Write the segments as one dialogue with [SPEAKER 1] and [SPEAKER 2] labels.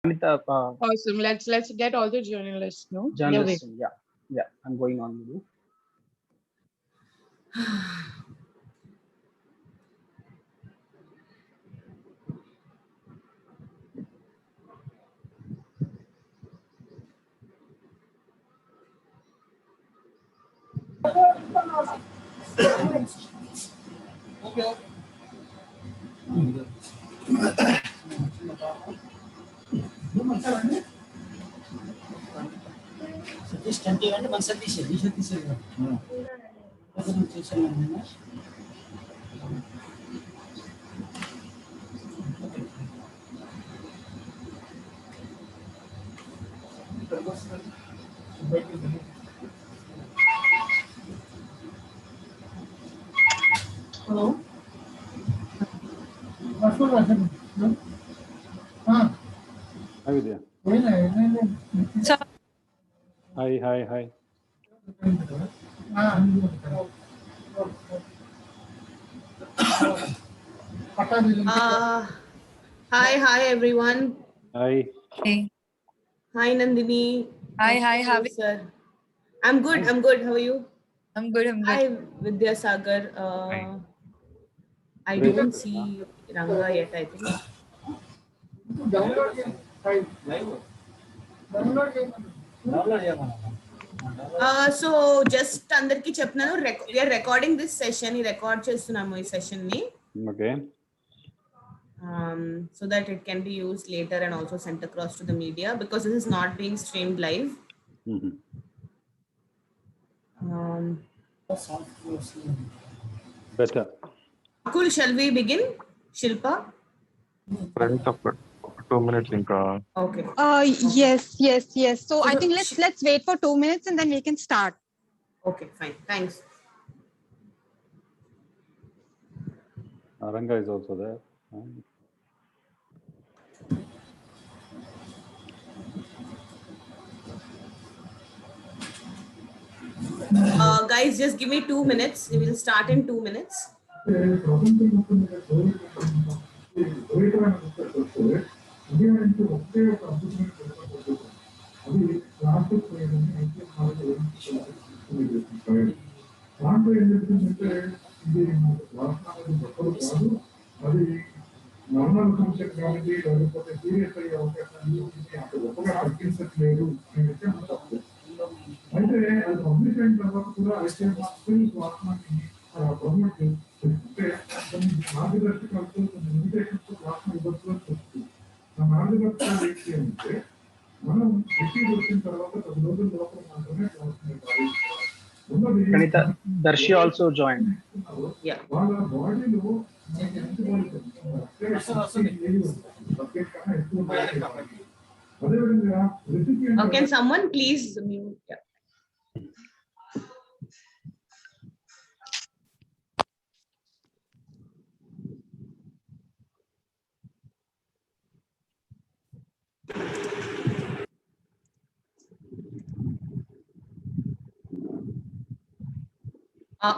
[SPEAKER 1] Anita,
[SPEAKER 2] Awesome. Let's get all the journalists. No.
[SPEAKER 1] journalist. Yeah. I'm going on with you.
[SPEAKER 3] Hello.
[SPEAKER 4] Hi, Vidya. Hi.
[SPEAKER 5] Hi everyone.
[SPEAKER 4] Hi.
[SPEAKER 5] Hi Nandini.
[SPEAKER 6] Hi, how are you?
[SPEAKER 5] Sir. I'm good. How are you?
[SPEAKER 6] I'm good.
[SPEAKER 5] Hi Vidya Sagar. I
[SPEAKER 4] Great.
[SPEAKER 5] don't see Ranga yet, I think. So just అందరికి చెప్తున్నాను we are recording this session. ఈ record చేస్తున్నాము ఈ session ని.
[SPEAKER 4] Okay.
[SPEAKER 5] So that it can be used later and also sent across to the media because this is not being streamed live.
[SPEAKER 4] Better.
[SPEAKER 5] Akul, shall we begin? Shilpa?
[SPEAKER 7] Friends of 2 minutes inka.
[SPEAKER 5] Okay.
[SPEAKER 6] Yes. So I think let's wait for 2 minutes and then we can start.
[SPEAKER 5] Okay, fine. Thanks.
[SPEAKER 4] Ranga is also there.
[SPEAKER 5] Guys, just give me 2 minutes. We will start in 2 minutes.
[SPEAKER 3] Normal concept కాబట్టి లేకపోతే serious అయ్యే అవకాశాలు అంత గొప్పగా తగ్గించట్లేదు అయితే అది publish అయిన తర్వాత కూడా అయితే వాస్తవాన్ని గవర్నమెంట్ అంటే కొన్ని మార్గదర్శకాలతో కొన్ని లిమిటేషన్స్ వాస్తవం ఇవ్వచ్చు అని చెప్తుంది ఆ మార్గదర్శకాలు ఏంటి అంటే మనం రిసీవ్ వచ్చిన తర్వాత 10 రోజుల లోపల మాత్రమే
[SPEAKER 1] Anita, Darshi also joined.
[SPEAKER 5] Yeah.
[SPEAKER 3] వాళ్ళ బాడీలో
[SPEAKER 5] Can someone please mute? Yeah.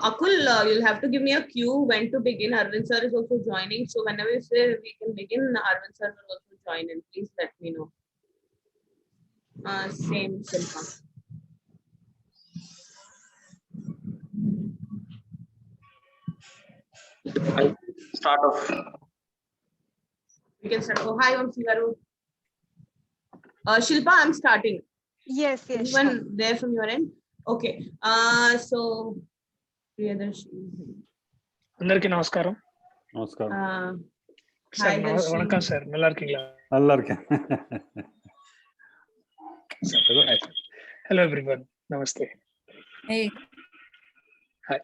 [SPEAKER 5] Akul, you'll have to give me a cue when to begin. Arvind sir is also joining. So whenever you say we can begin, Arvind sir will also join in. Please let me know. Same, Shilpa.
[SPEAKER 8] Start off.
[SPEAKER 5] We can start. Oh, hi, Vamsi Garu. Shilpa, I'm starting.
[SPEAKER 6] Yes.
[SPEAKER 5] Anyone there from your end? Okay. So Priyadarshi.
[SPEAKER 8] అందరికీ నమస్కారం.
[SPEAKER 4] Namaskar.
[SPEAKER 5] Hi, Darshi.
[SPEAKER 8] வணக்கம் sir, நல்லா இருக்கீங்களா?
[SPEAKER 4] நல்லா இருக்கேன்.
[SPEAKER 8] Hello everyone. Namaste.
[SPEAKER 6] Hey.
[SPEAKER 8] Hi.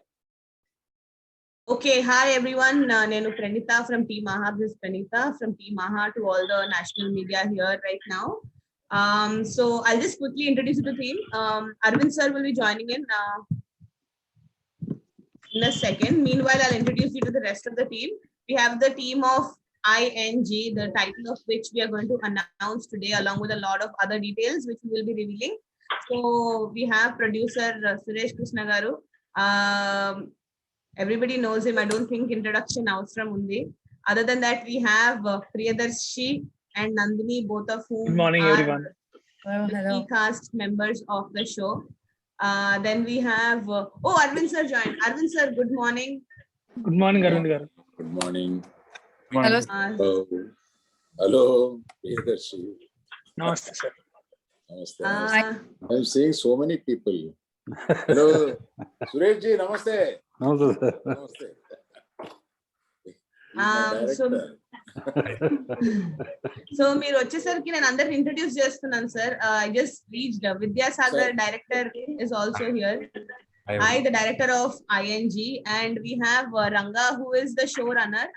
[SPEAKER 5] Okay, hi everyone. Nenu Pranita from Team Maha. This is Pranita from Team Maha to all the national media here right now. So I'll just quickly introduce you to the team. Arvind sir will be joining in a second. Meanwhile, I'll introduce you to the rest of the team. We have the team of ING, the title of which we are going to announce today, along with a lot of other details which we will be revealing. So we have producer Suresh Krishnagaru. Everybody knows him. I don't think introduction outram undi. Other than that, we have Priyadarshi and Nandini, both of whom
[SPEAKER 8] Good morning,
[SPEAKER 5] are
[SPEAKER 8] everyone.
[SPEAKER 5] the key cast members of the show. Then we have, Arvind sir joined. Arvind sir, good morning.
[SPEAKER 8] Good morning, Arvind garu.
[SPEAKER 9] Good morning.
[SPEAKER 2] Hello.
[SPEAKER 9] Hello. Hello. Priyadarshi.
[SPEAKER 8] Namaste, sir.
[SPEAKER 9] Namaste.
[SPEAKER 5] Uh,
[SPEAKER 9] I'm seeing so many people. Hello. Suresh ji, namaste.
[SPEAKER 4] Namaste, sir.
[SPEAKER 9] Namaste. He's my
[SPEAKER 5] so
[SPEAKER 9] director.
[SPEAKER 5] So మీరు వచ్చేసరికి నేను అందరిని introduce చేస్తున్నాను sir. I just reached Vidyasagar director is also here. I, the director of ING, and we have Ranga, who is the showrunner.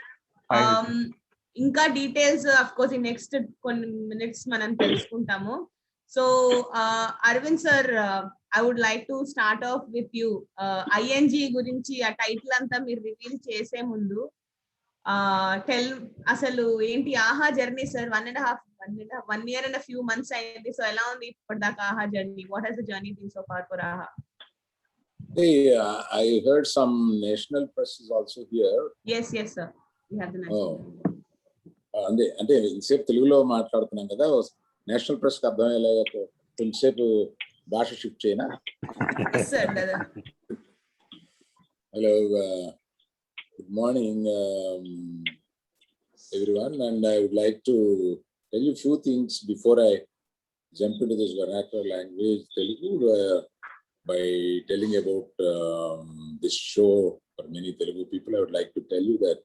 [SPEAKER 5] ఇంకా details of course ఈ next కొన్ని minutes మనం తెలుసుకుంటాము. So Aravind sir, I would like to start off with you. ING గురించి ఆ title అంతా మీరు reveal చేసే ముందు అసలు ఏంటి Aha journey sir? 1 year and a few months అయింది. సో ఎలా ఉంది ఇప్పటిదాకా Aha journey? What has the journey been so far for Aha?
[SPEAKER 9] Hey, I heard some national press is also here.
[SPEAKER 5] Yes, sir. We have the national.
[SPEAKER 9] అంటే ఇంతసేపు తెలుగులో మాట్లాడుతున్నాం కదా, national press కి అర్థమయ్యేలాగా కొంచెంసేపు భాష షిఫ్ట్ చేయనా?
[SPEAKER 5] Yes, sir.
[SPEAKER 9] Hello, good morning, everyone, and I would like to tell you a few things before I jump into this vernacular language, Telugu, by telling about this show for many Telugu people. I would like to tell you that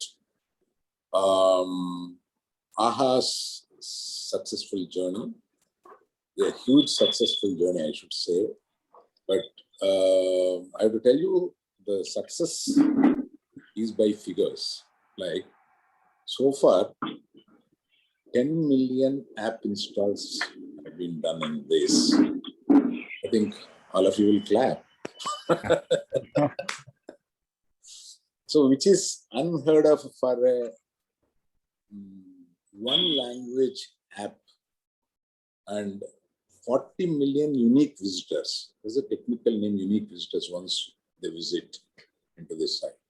[SPEAKER 9] AHA's successful journey, a huge successful journey, I should say, but I have to tell you the success is by figures. Like so far, 10 million app installs have been done in this. I think all of you will clap. So, which is unheard of for a one language app, and 40 million unique visitors. There's a technical name, unique visitors, once they visit into this site.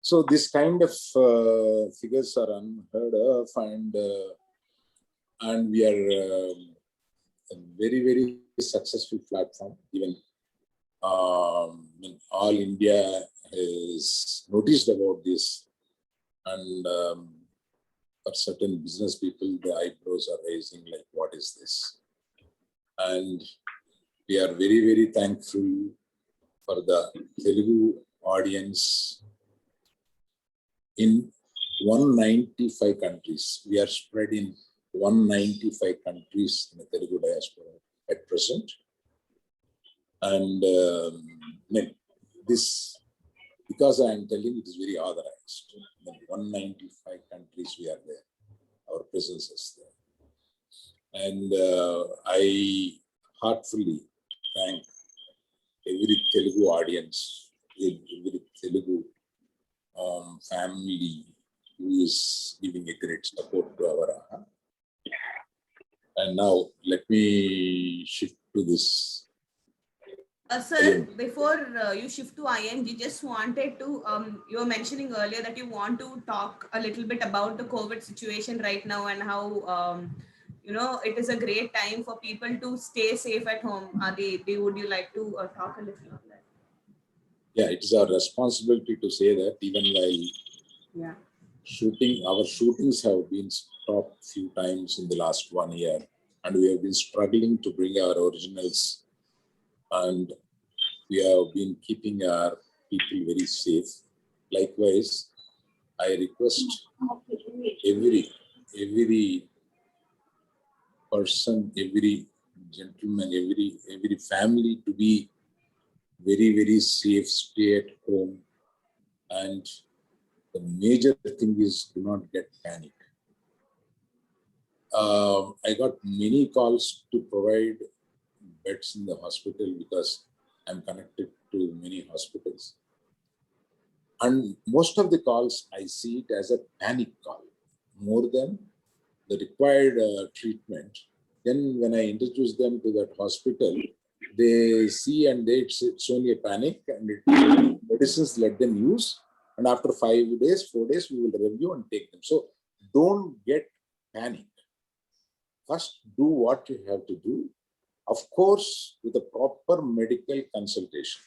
[SPEAKER 9] So this kind of figures are unheard of, and we are a very, very successful platform. Even all India has noticed about this, and for certain business people, the eyebrows are raising like, what is this? And we are very, very thankful for the Telugu audience in 195 countries. We are spread in 195 countries in the Telugu diaspora at present. And this, because I am telling it is very authorized. In 195 countries we are there. Our presence is there. And I heartfully thank every Telugu audience, every Telugu family who is giving a great support to our AHA. And now let me shift to this.
[SPEAKER 5] Sir, before you shift to ING, just wanted to, you were mentioning earlier that you want to talk a little bit about the COVID situation right now and how, it is a great time for people to stay safe at home. Would you like to talk a little on that?
[SPEAKER 9] Yeah, it is our responsibility to say that, even while our shootings have been stopped few times in the last 1 year, and we have been struggling to bring our originals, and we have been keeping our people very safe. Likewise, I request every person, every gentleman, every family to be very, very safe, stay at home. And the major thing is, do not get panic. I got many calls to provide beds in the hospital because I'm connected to many hospitals. And most of the calls, I see it as a panic call, more than the required treatment. Then when I introduce them to that hospital, they see and it's only a panic, and medicines let them use. And after 5 days, 4 days, we will review and take them. So don't get panic. first do what you have to do, of course, with a proper medical consultation.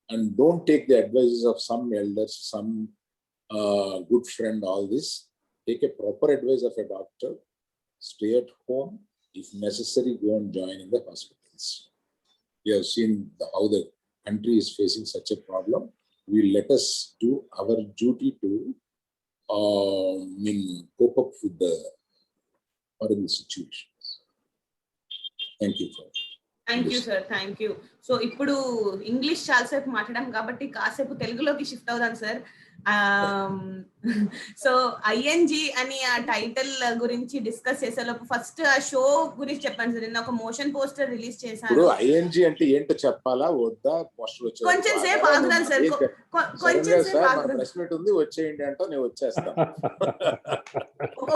[SPEAKER 9] And don't take the advices of some elders, some good friend, all this. Take a proper advice of a doctor, stay at home. If necessary, go and join in the hospitals. We have seen how the country is facing such a problem. We let us do our duty to cope up with the horrible situations. Thank you for
[SPEAKER 5] thank you sir, thank you. So ఇప్పుడు English చాలాసేపు మాట్లాడాం కాబట్టి కాసేపు తెలుగులోకి shift అవుదాం sir. So ING అని ఆ title గురించి డిస్కస్ చేసేలోపు ఫస్ట్ ఆ షో గురించి చెప్పండి సార్. నిన్న ఒక మోషన్ పోస్టర్ రిలీజ్ చేశారు.
[SPEAKER 9] ఐఎన్జి అంటే ఏంటో చెప్పాలా వద్దా? పోస్టర్
[SPEAKER 5] కొంచెం సేపు ఆగుదాం సార్, కొంచెం సేపు ఆగుదాం.
[SPEAKER 9] ప్రెస్ మీట్ ఉంది, వచ్చేయండి అంటే నేను వచ్చేస్తాను.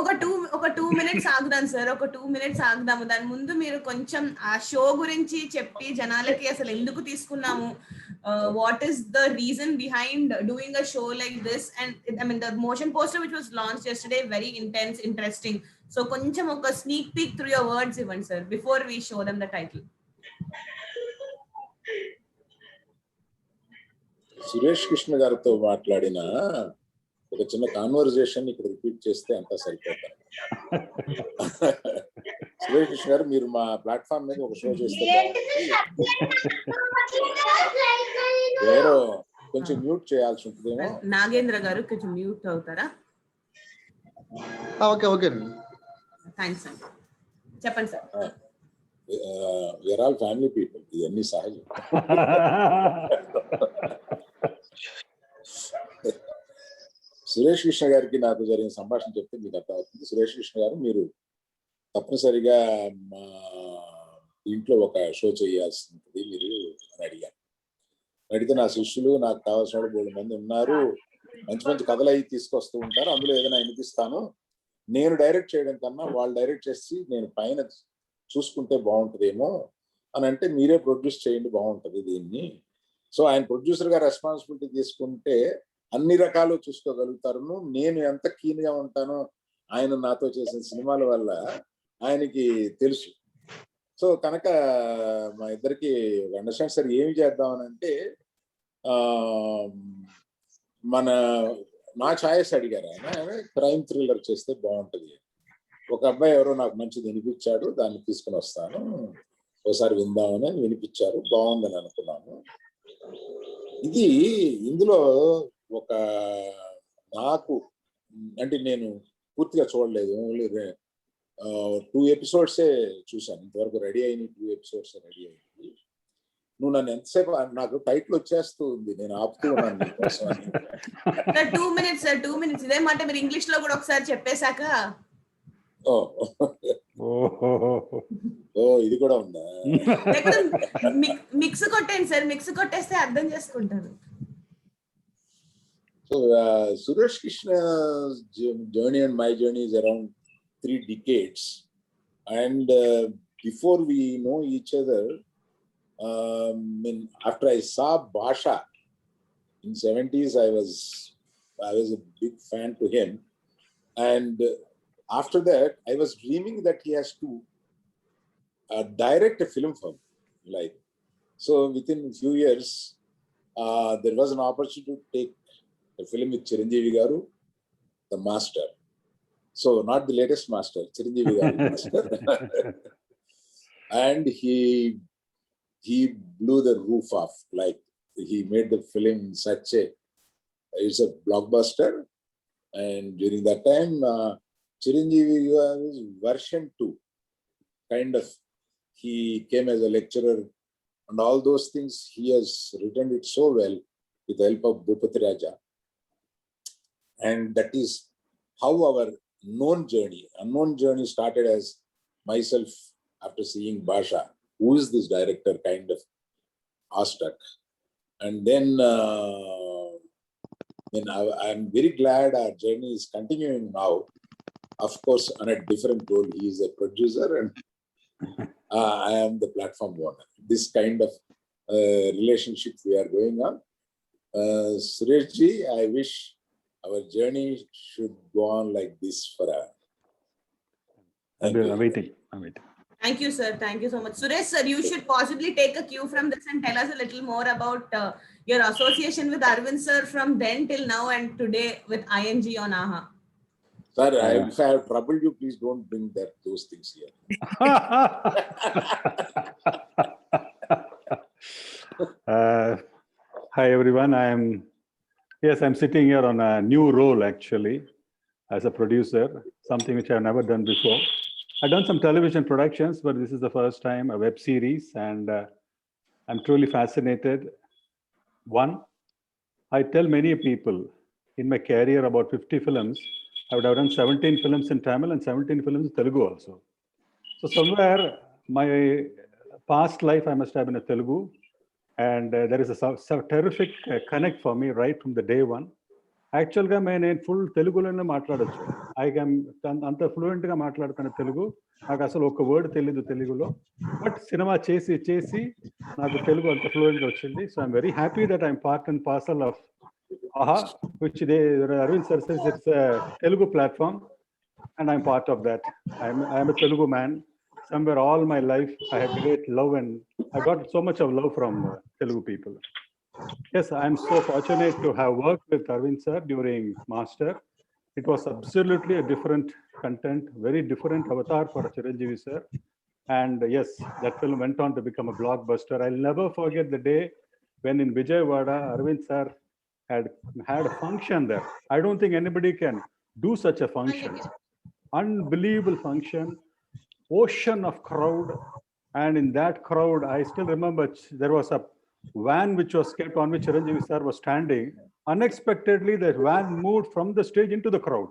[SPEAKER 5] ఒక 2 minutes ఆగుదాం సార్, ఒక 2 minutes ఆగుదాము. దాని ముందు మీరు కొంచెం ఆ షో గురించి చెప్పి జనాలకి అసలు ఎందుకు తీసుకున్నాము, what is the reason behind doing a show like this, and I mean the motion poster which was launched yesterday, very intense, interesting. So koncham oka sneak peek through your words even sir before we show them the title.
[SPEAKER 9] Suresh Krishna గారితో మాట్లాడిన ఒక చిన్న conversation ఇక్కడ repeat చేస్తే అంతా సరిపోతారు. సురేష్ కృష్ణ గారు, మీరు మా ప్లాట్ఫామ్ మీద ఒక షో చేస్తే ఎవరో కొంచెం మ్యూట్ చేయాల్సి ఉంటుందేమో.
[SPEAKER 5] నాగేంద్ర గారు కొంచెం మ్యూట్ అవుతారా?
[SPEAKER 10] ఓకే ఓకే,
[SPEAKER 5] థ్యాంక్స్ అండి. చెప్పండి sir.
[SPEAKER 9] We are all family people, ఇవన్నీ సహజం. సురేష్ కృష్ణ గారికి నాకు జరిగిన సంభాషణ చెప్తే మీకు అర్థమవుతుంది. సురేష్ కృష్ణ గారు, మీరు తప్పనిసరిగా మా ఇంట్లో ఒక షో చేయాల్సి ఉంటుంది మీరు అని అడిగాను. అడిగితే నా శిష్యులు, నాకు కావాల్సిన వాళ్ళు 3 మంది ఉన్నారు, మంచి మంచి కథలు అవి తీసుకొస్తూ ఉంటారు, అందులో ఏదైనా వినిపిస్తాను, నేను డైరెక్ట్ చేయడం కన్నా వాళ్ళు డైరెక్ట్ చేసి నేను పైన చూసుకుంటే బాగుంటుందేమో అని అంటే, మీరే ప్రొడ్యూస్ చేయండి బాగుంటుంది దీన్ని. సో ఆయన ప్రొడ్యూసర్ గా రెస్పాన్సిబిలిటీ తీసుకుంటే అన్ని రకాలు చూసుకోగలుగుతారు. నేను ఎంత కీన్ గా ఉంటానో ఆయన నాతో చేసిన సినిమాల వల్ల ఆయనకి తెలుసు. సో కనుక మా ఇద్దరికి అండర్స్టాండ్ సార్ ఏమి చేద్దామని అంటే, నా ఛాయిస్ అడిగారు ఆయన, క్రైమ్ థ్రిల్లర్ చేస్తే బాగుంటుంది. ఒక అబ్బాయి ఎవరో నాకు మంచిది వినిపించాడు, దాన్ని తీసుకుని వస్తాను, ఒకసారి విందామని వినిపించారు, బాగుందని అనుకున్నాను. ఇది ఇందులో ఒక నాకు అంటే నేను పూర్తిగా చూడలేదు, ఓన్లీ 2 episodes చూసాను ఇంతవరకు. రెడీ అయిన 2 episodes రెడీ అయింది. నువ్వు నన్ను ఎంతసేపు, నాకు టైటిల్ వచ్చేస్తూ ఉంది, నేను ఆపుతూ ఉన్నాను నీకోసం.
[SPEAKER 5] 2 minutes సార్, 2 minutes. ఇదే మాట మీరు ఇంగ్లీష్ లో కూడా ఒకసారి చెప్పేశాక.
[SPEAKER 9] ఓ ఇది కూడా ఉందా?
[SPEAKER 5] మిక్స్ కొట్టండి సార్, మిక్స్ కొట్టేస్తే అర్థం చేసుకుంటారు.
[SPEAKER 9] So Suresh Krishna's journey and my journey is around 3 decades, and before we know each other, after I saw Basha in 70s, I was a big fan to him, and after that I was dreaming that he has to direct a film for me. Like, so within a few years there was an opportunity to take a film with Chiranjeevi Garu, the master. So not the latest master, Chiranjeevi Garu master. And he blew the roof off. Like, he made the film such it's a blockbuster. And during that time, Chiranjeevi Garu's version 2, kind of, he came as a lecturer and all those things. He has written it so well with the help of Bhupati Raja. And that is how our unknown journey started, as myself, after seeing Basha, who is this director, kind of awestruck. And then I'm very glad our journey is continuing now. Of course, on a different role. He is a producer and I am the platform owner. This kind of relationship we are going on. Suresh ji, I wish our journey should go on like this for Thank you.
[SPEAKER 4] I'm waiting.
[SPEAKER 5] Thank you, sir. Thank you so much. Suresh, sir, you should possibly take a cue from this and tell us a little more about your association with Arvind, sir, from then till now and today with ING on AHA.
[SPEAKER 9] Sir, if I have troubled you, please don't bring those things here.
[SPEAKER 4] Hi everyone. I'm sitting here on a new role actually as a producer, something which I've never done before. I've done some television productions, but this is the first time a web series, and I'm truly fascinated. One, I tell many people in my career about 50 films. I would have done 17 films in Tamil and 17 films in Telugu also. So somewhere my past life, I must have been a Telugu, and there is a terrific connect for me right from the day one. యాక్చువల్గా నేను full తెలుగులోనే మాట్లాడచ్చు. అంత ఫ్లూయెంట్గా మాట్లాడుతున్న తెలుగు, నాకు అసలు ఒక word తెలీదు తెలుగులో. బట్ సినిమా చేసి నాకు తెలుగు అంత ఫ్లూయెంట్గా వచ్చింది. So I'm very happy that I'm part and parcel of AHA, which Arvind sir says it's a Telugu platform, and I'm part of that. I'm a Telugu man. Somewhere all my life I have great love, and I got so much of love from Telugu people. Yes, I'm so fortunate to have worked with Arvind sir during Master. It was absolutely a different content, very different avatar for Chiranjeevi sir. And yes, that film went on to become a blockbuster. I'll never forget the day when in Vijayawada, Arvind sir had a function there. I don't think anybody can do such a function. Unbelievable function, ocean of crowd. And in that crowd, I still remember there was a van which was kept on which Chiranjeevi sir was standing. Unexpectedly, that van moved from the stage into the crowd.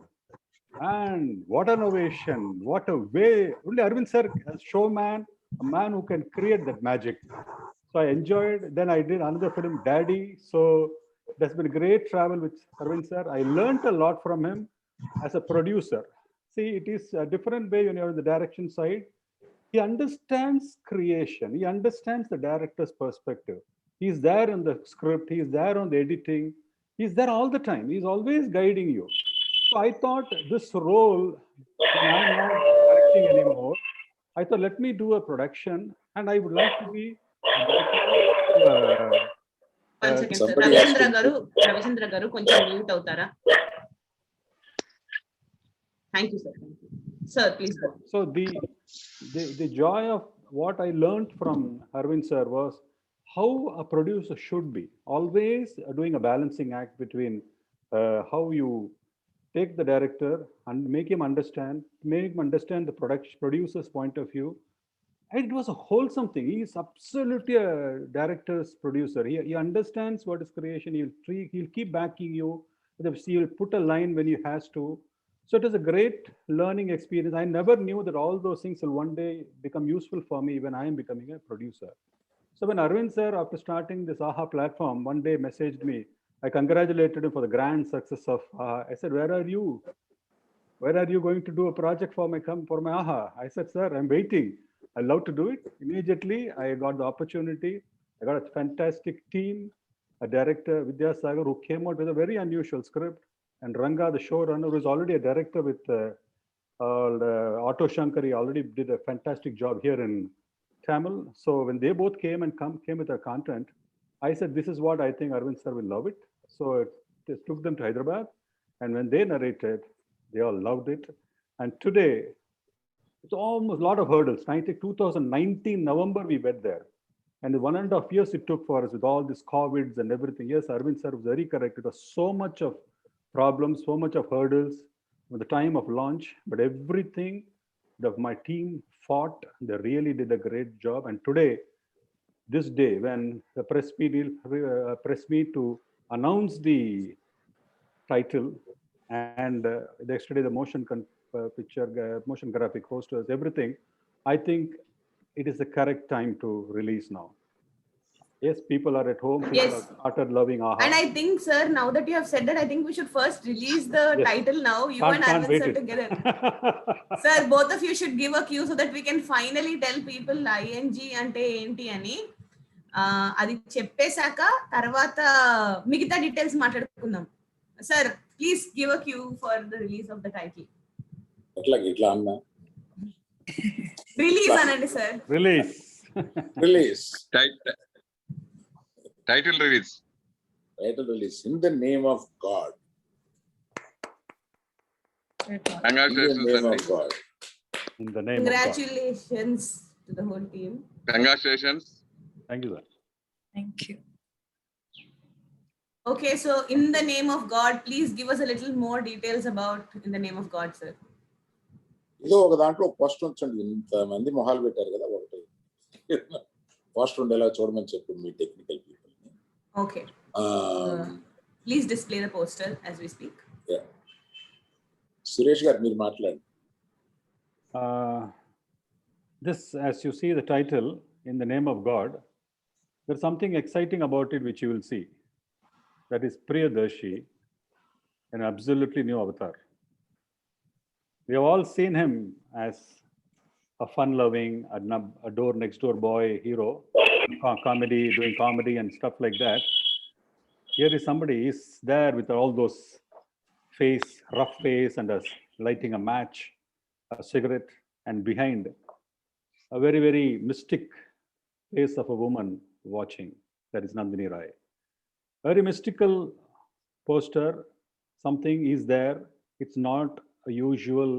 [SPEAKER 4] And what an ovation, what a way. Only Arvind sir, a showman, a man who can create that magic. So I enjoyed. Then I did another film, Daddy. So there's been great travel with Arvind sir. I learned a lot from him as a producer. See, it is a different way when you're on the direction side. He understands creation. He understands the director's perspective. He's there in the script. He's there on the editing. He's there all the time. He's always guiding you. So I thought this role, I'm not directing anymore. I thought, let me do a production, and I would like to be.
[SPEAKER 5] One second, sir. Ravichandra garu, koncham mute avutara. Thank you, sir. Thank you. Sir, please go.
[SPEAKER 4] So the joy of what I learned from Arvind sir was how a producer should be, always doing a balancing act between how you take the director and make him understand the producer's point of view. And it was a wholesome thing. He is absolutely a director's producer. He understands what is creation. He'll keep backing you. He'll put a line when he has to. So it was a great learning experience. I never knew that all those things will one day become useful for me when I am becoming a producer. So when Arvind sir, after starting this AHA platform, one day messaged me. I congratulated him for the grand success of AHA. I said, where are you? Where are you going to do a project for my AHA? I said, sir, I'm waiting. I love to do it. Immediately, I got the opportunity. I got a fantastic team, a director, Vidyasagar, who came out with a very unusual script. And Ranga, the showrunner, who is already a director with Auto Shankar, he already did a fantastic job here in Tamil. So when they both came with their content, I said, this is what I think Arvind sir will love it. So it took them to Hyderabad. And when they narrated, they all loved it. And today, it's almost a lot of hurdles. 2019 November, we went there. And the 1.5 years it took for us with all these COVIDs and everything. Yes, Arvind sir was very correct. It was so much of problems, so much of hurdles with the time of launch, but everything that my team fought, they really did a great job. And today, this day, when the press meet to announce the title, and yesterday the motion graphic posters, everything, I think it is the correct time to release now. Yes, people are at home. People have started loving AHA.
[SPEAKER 5] And I think, sir, now that you have said that, I think we should first release the title now. You and Arvind sir together. Sir, both of you should give a cue so that we can finally tell people ING ante enti ani. Adi cheppesaka tarvata migita details maatladukundaam. Sir, please give a cue for the release of the title.
[SPEAKER 9] Itla anna.
[SPEAKER 5] Release అనండి sir.
[SPEAKER 4] Release.
[SPEAKER 9] Release.
[SPEAKER 7] Title release.
[SPEAKER 9] Title release. In the name of God. In the
[SPEAKER 7] Congratulations,
[SPEAKER 9] name
[SPEAKER 7] Sandy.
[SPEAKER 9] of God.
[SPEAKER 4] In the name of God.
[SPEAKER 5] Congratulations to the whole team.
[SPEAKER 7] Congratulations.
[SPEAKER 4] Thank you, sir.
[SPEAKER 10] Thank you.
[SPEAKER 5] Okay, so in the name of God, please give us a little more details about in the name of God, sir.
[SPEAKER 9] ఏదో ఒక దాంట్లో post ఉంచండి. ఇంతమంది మొహాలు పెట్టారు కదా, ఒకటి post ఉండేలా చూడమని చెప్పి మీ technical people.
[SPEAKER 5] Okay. Please display the poster as we speak.
[SPEAKER 9] Suresh garu మీరు మాట్లాడండి.
[SPEAKER 4] This, as you see the title, In the Name of God, there's something exciting about it which you will see. That is Priyadarshi, an absolutely new avatar. We have all seen him as a fun-loving, a door next door boy hero, comedy, doing comedy and stuff like that. Here is somebody is there with all those rough face, and lighting a match, a cigarette, and behind a very, very mystic face of a woman watching. That is Nandini Rai. Very mystical poster. Something is there. It's not a usual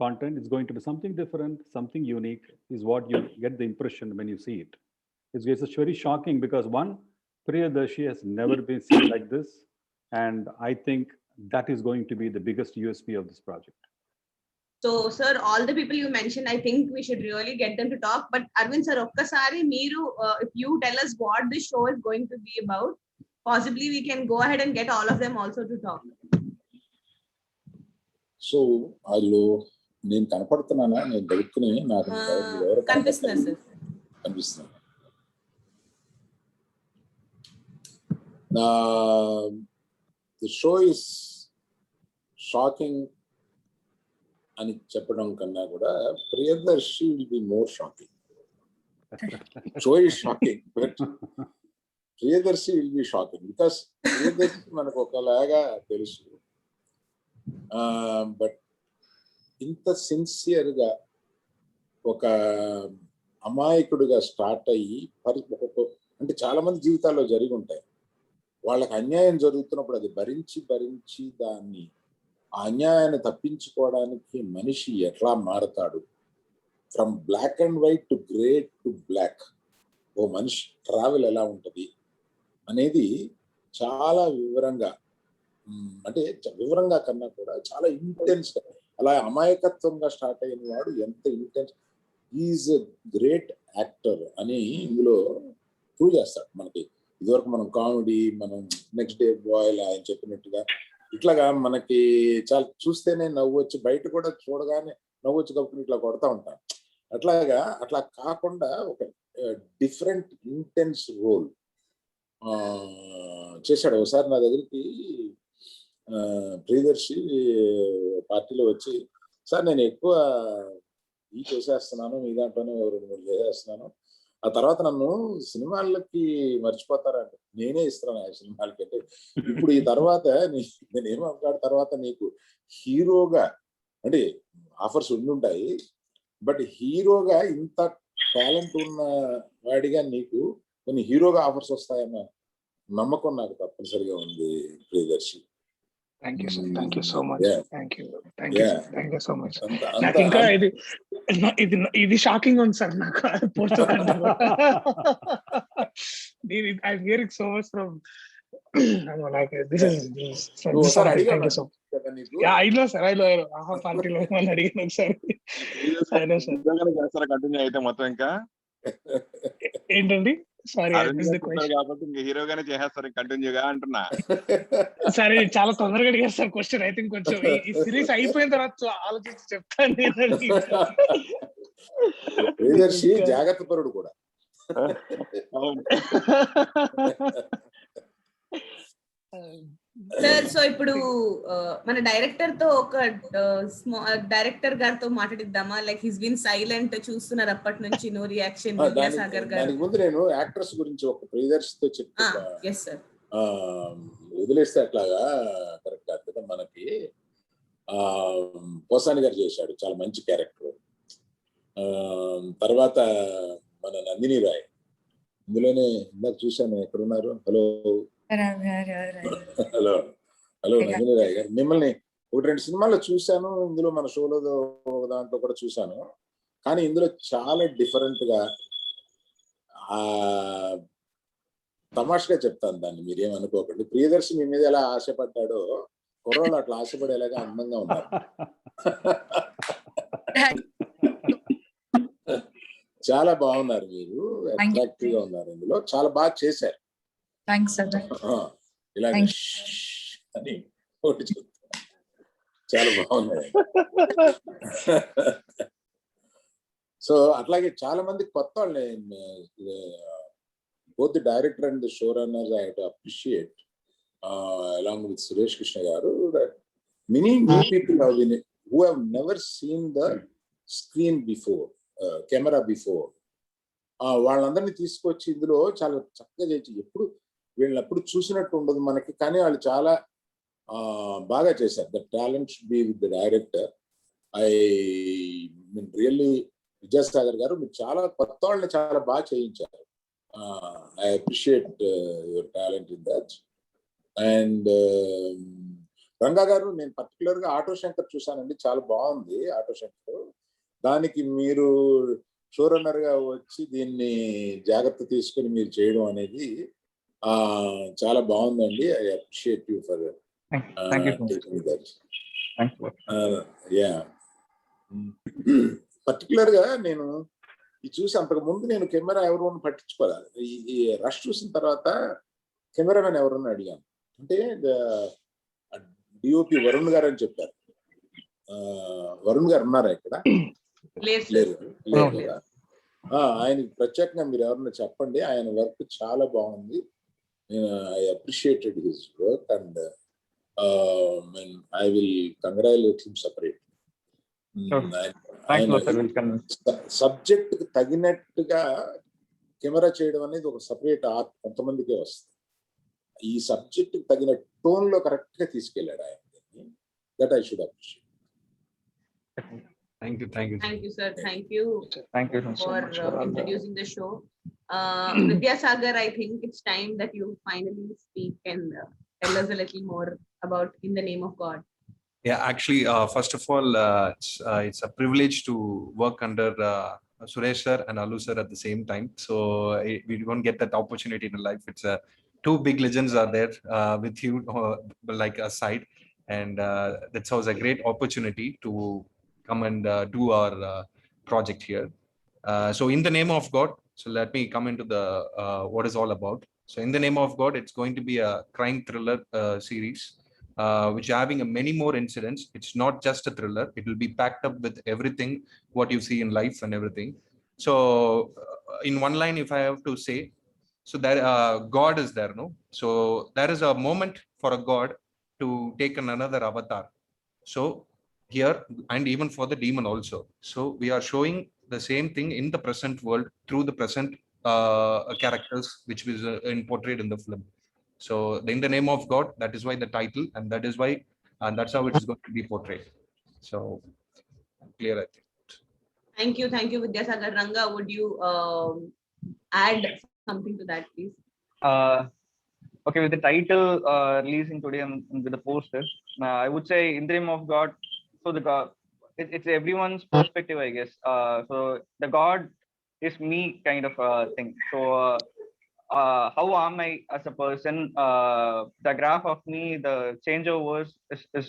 [SPEAKER 4] content. It's going to be something different, something unique, is what you get the impression when you see it. It's very shocking because one, Priyadarshi has never been seen like this. And I think that is going to be the biggest USP of this project.
[SPEAKER 5] So, sir, all the people you mentioned, I think we should really get them to talk. But Arvind sir, okkasari meeru, if you tell us what this show is going to be about, possibly we can go ahead and get all of them also to talk.
[SPEAKER 9] So వాళ్ళు నేను కనపడుతున్నానా, నేను దొరుకుని నాకు
[SPEAKER 5] కనిపిస్తున్నారు sir.
[SPEAKER 9] కనిపిస్తున్నాను. The show is shocking అని చెప్పడం కన్నా కూడా Priyadarshi will be more shocking. Show is shocking but Priyadarshi will be shocking because Priyadarshi మనకు ఒకలాగా తెలుసు, బట్ ఇంత సిన్సియర్గా ఒక అమాయకుడిగా స్టార్ట్ అయ్యి అంటే చాలా మంది జీవితాల్లో జరిగి ఉంటాయి. వాళ్ళకి అన్యాయం జరుగుతున్నప్పుడు అది భరించి దాన్ని ఆ అన్యాయాన్ని తప్పించుకోవడానికి మనిషి ఎట్లా మారతాడు, from black and white to grey to black, ఓ మనిషి ట్రావెల్ ఎలా ఉంటుంది అనేది చాలా వివరంగా, అంటే వివరంగా కన్నా కూడా చాలా ఇంటెన్స్, అలా అమాయకత్వంగా స్టార్ట్ అయిన వాడు ఎంత intense, is a great actor అని ఇందులో ప్రూవ్ చేస్తాడు. మనకి ఇదివరకు మనం కామెడీ, మనం నెక్స్ట్ డే బాయ్ ఆయన చెప్పినట్టుగా ఇట్లాగా మనకి చాలా చూస్తేనే నవ్వు వచ్చి, బయట కూడా చూడగానే నవ్వు వచ్చి కప్పుకుని ఇట్లా కొడతా ఉంటాం. అట్లా కాకుండా ఒక డిఫరెంట్ ఇంటెన్స్ రోల్ చేశాడు. ఒకసారి నా దగ్గరికి ప్రియదర్శి పార్టీలో వచ్చి, సార్ నేను ఎక్కువ చేసేస్తున్నాను, మీ దాంట్లోనే 2-3 చేసేస్తున్నాను, ఆ తర్వాత నన్ను సినిమాలకి మర్చిపోతారంటే నేనే ఇస్తున్నాను ఆ సినిమాలకి. అంటే ఇప్పుడు ఈ తర్వాత నేనేం మాట్లాడిన తర్వాత నీకు హీరోగా అంటే ఆఫర్స్ ఉండుంటాయి, బట్ హీరోగా ఇంత టాలెంట్ ఉన్న వాడిగా నీకు కొన్ని హీరోగా ఆఫర్స్ వస్తాయన్న నమ్మకం నాకు తప్పనిసరిగా ఉంది Priyadarshi.
[SPEAKER 8] Thank you sir, thank you so much. Thank you so much. నాకు
[SPEAKER 9] అంత
[SPEAKER 8] ఇంకా ఇది షాకింగ్ ఉంది సార్ నాకు. I hearing so much from like this is
[SPEAKER 9] ఒకసారి అడిగాను
[SPEAKER 8] thank you so much.
[SPEAKER 9] కదా నీకు.
[SPEAKER 8] Yeah, I know sir, I know ఆహా పార్టీలో మళ్ళీ అడిగాను ఒకసారి. I know sir.
[SPEAKER 7] చేస్తారా కంటిన్యూ అయితే మొత్తం ఇంకా
[SPEAKER 8] ఏంటండి? సారీ
[SPEAKER 7] కాబట్టి ఇంకా హీరోగానే చేసేస్తారు కంటిన్యూగా అంటున్నా.
[SPEAKER 8] సరే చాలా తొందరగా అడిగేస్తారు క్వశ్చన్. ఐ థింక్ కొంచెం ఈ సిరీస్ అయిపోయిన తర్వాత ఆలోచించి చెప్తాను నేను.
[SPEAKER 9] ప్రియదర్శి జాగ్రత్త పరుడు కూడా.
[SPEAKER 5] సార్, సో ఇప్పుడు మన డైరెక్టర్ తో ఒక డైరెక్టర్ గారితో మాట్లాడిద్దామా? లైక్ హిస్ బీన్ సైలెంట్, చూస్తున్నారు అప్పటి నుంచి, నో రియాక్షన్. విద్యాసాగర్ గారు.
[SPEAKER 9] దానికి ముందు నేను యాక్టర్స్ గురించి ఒక ప్రియదర్శితో చెప్తా.
[SPEAKER 5] Yes sir.
[SPEAKER 9] వదిలేస్తే అట్లాగా కరెక్ట్ కాదు కదా. మనకి పోసాని గారు చేశాడు, చాలా మంచి క్యారెక్టర్. తర్వాత మన నందిని రాయ్, ఇందులోనే ఇందాక చూశాను, ఎక్కడున్నారు? Hello hello hello Nandini Roy garu, మిమ్మల్ని 1-2 సినిమాల్లో చూశాను, ఇందులో మన షోలో దాంట్లో కూడా చూశాను. కానీ ఇందులో చాలా డిఫరెంట్ గా, తమాషగా చెప్తాను దాన్ని, మీరేమనుకోకండి. ప్రియదర్శి మీ మీద ఎలా ఆశపడ్డాడో కుర్రోళ్ళు అట్లా ఆశపడేలాగా అందంగా ఉన్నారు. చాలా బాగున్నారు మీరు, అట్రాక్టివ్ గా ఉన్నారు. ఇందులో చాలా బాగా చేశారు. ఇలాగే అని ఒకటి చెప్తాను, చాలా బాగున్నాయి. సో అట్లాగే చాలా మంది కొత్త వాళ్ళని, both the director and the showrunners, I have to appreciate, along with Suresh Krishna garu, that many new people have been who have never seen the screen before, camera before. వాళ్ళందరినీ తీసుకొచ్చి ఇందులో చాలా చక్కగా చేసి, వీళ్ళని ఎప్పుడు చూసినట్టు ఉండదు మనకి, కానీ వాళ్ళు చాలా బాగా చేశారు. The talent should be with the director. I mean really Vidyasagar గారు, మీరు చాలా కొత్త వాళ్ళని చాలా బాగా చేయించారు. I appreciate your talent in that. And Ranga గారు, నేను పర్టికులర్ గా ఆటో శంకర్ చూసానండి, చాలా బాగుంది ఆటో శంకర్. దానికి మీరు షో రన్నర్ గా వచ్చి దీన్ని జాగ్రత్త తీసుకుని మీరు చేయడం అనేది చాలా బాగుందండి. I appreciate you for yeah. Particular గా నేను ఇది చూసి, అంతకు ముందు నేను కెమెరా ఎవరు పట్టించుకోవాలి. ఈ రష్ చూసిన తర్వాత కెమెరామెన్ ఎవరన్నా అడిగాను, అంటే డిఓపి వరుణ్ గారు అని చెప్పారు. వరుణ్ గారు ఉన్నారా ఇక్కడ? లేదు. ఆయనకి ప్రత్యేకంగా మీరు ఎవరన్నా చెప్పండి, ఆయన వర్క్ చాలా బాగుంది. I appreciated his work and I will congratulate him separate. Subject కి తగినట్టుగా కెమెరా చేయడం అనేది ఒక సపరేట్ ఆర్ట్, కొంతమందికే వస్తుంది. ఈ సబ్జెక్ట్ కి తగిన టోన్ లో కరెక్ట్ గా తీసుకెళ్ళాడు ఆయన. That I should appreciate.
[SPEAKER 7] Thank you,
[SPEAKER 5] sir. Thank you for introducing the show. Vidyasagar, I think it's time that you finally speak and tell us a little more about In the Name of God.
[SPEAKER 10] Yeah, actually, first of all, it's a privilege to work under Suresh sir and Alu sir at the same time. So we don't get that opportunity in life. It's two big legends are there with you, like aside, and that's always a great opportunity to come and do our project here. So In the Name of God. So let me come into the what is all about. So In the Name of God, it's going to be a crime thriller series. Which are having many more incidents. It's not just a thriller. It will be packed up with everything what you see in life and everything. So in one line, if I have to say, so that God is there, no? So there is a moment for a God to take another avatar. So here, and even for the demon also. So we are showing the same thing in the present world through the present characters which was portrayed in the film. So In the Name of God, that is why the title, and that is why, and that's how it is going to be portrayed. So clear, I think.
[SPEAKER 5] Thank you, Vidyasagar. Ranga, would you add something to that, please?
[SPEAKER 11] Okay, with the title releasing today and with the poster, I would say In the Name of God. So the God, it's everyone's perspective, I guess. So the God is me kind of thing. So how am I as a person? The graph of me, the changeovers is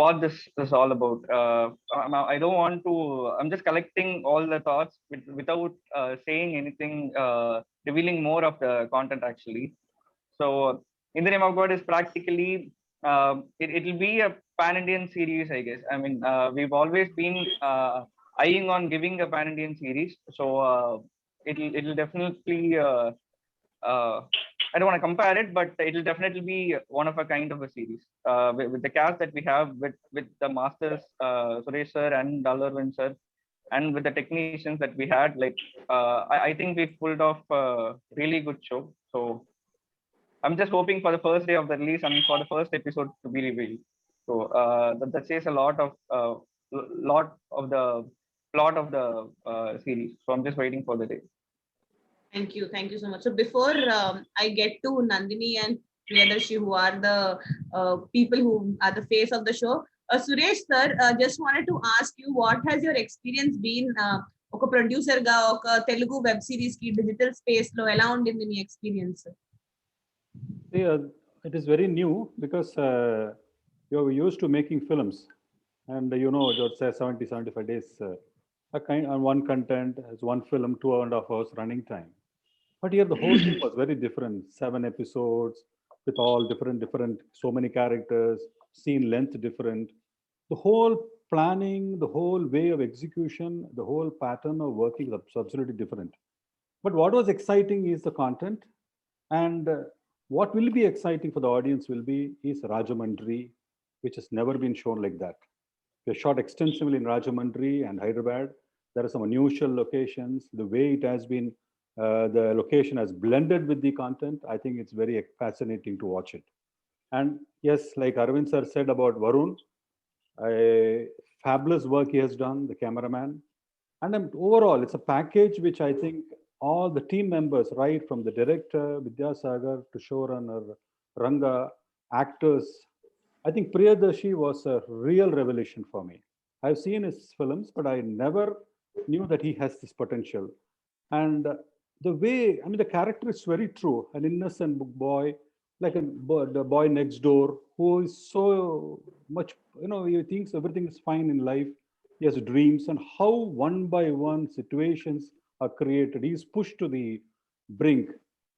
[SPEAKER 11] what this is all about. I don't want to. I'm just collecting all the thoughts without saying anything, revealing more of the content actually. So In the Name of God is practically it will be a pan-Indian series, I guess. I mean, we've always been eyeing on giving a pan-Indian series. So it'll definitely I don't want to compare it, but it'll definitely be one of a kind of a series with the cast that we have with the masters Suresh sir and Dalwarvin sir, and with the technicians that we had. Like I think we pulled off a really good show. So I'm just hoping for the first day of the release and for the first episode to be revealed. So that says a lot of lot of the plot of the series. So I'm just waiting for the day.
[SPEAKER 5] Thank you so much. So before I get to Nandini and Priyadarshi, who are the people who are the face of the show, Suresh sir, just wanted to ask you, what has your experience been? ఒక producer గా ఒక Telugu web series కి digital space లో ఎలా ఉండింది మీ experience?
[SPEAKER 4] Yeah, it is very new because you're used to making films, and let's say 70-75 days a kind on one content as one film, 2.5 hours running time. But here the whole thing was very different. 7 episodes with all different, so many characters, scene length different. The whole planning, the whole way of execution, the whole pattern of working is absolutely different. But what was exciting is the content, and what will be exciting for the audience is Rajamundry, which has never been shown like that. We shot extensively in Rajamundry and Hyderabad. There are some unusual locations. The way it has been, the location has blended with the content. I think it's very fascinating to watch it. And yes, like Arvind sir said about Varun, a fabulous work he has done, the cameraman. And overall, it's a package which I think all the team members, right from the director, Vidyasagar, to showrunner, Ranga, actors, I think Priyadarshi was a real revelation for me. I've seen his films, but I never knew that he has this potential. And the way, I mean, the character is very true, an innocent boy, like the boy next door, who is so much, he thinks everything is fine in life. He has dreams, and how one by one situations are created. He's pushed to the brink.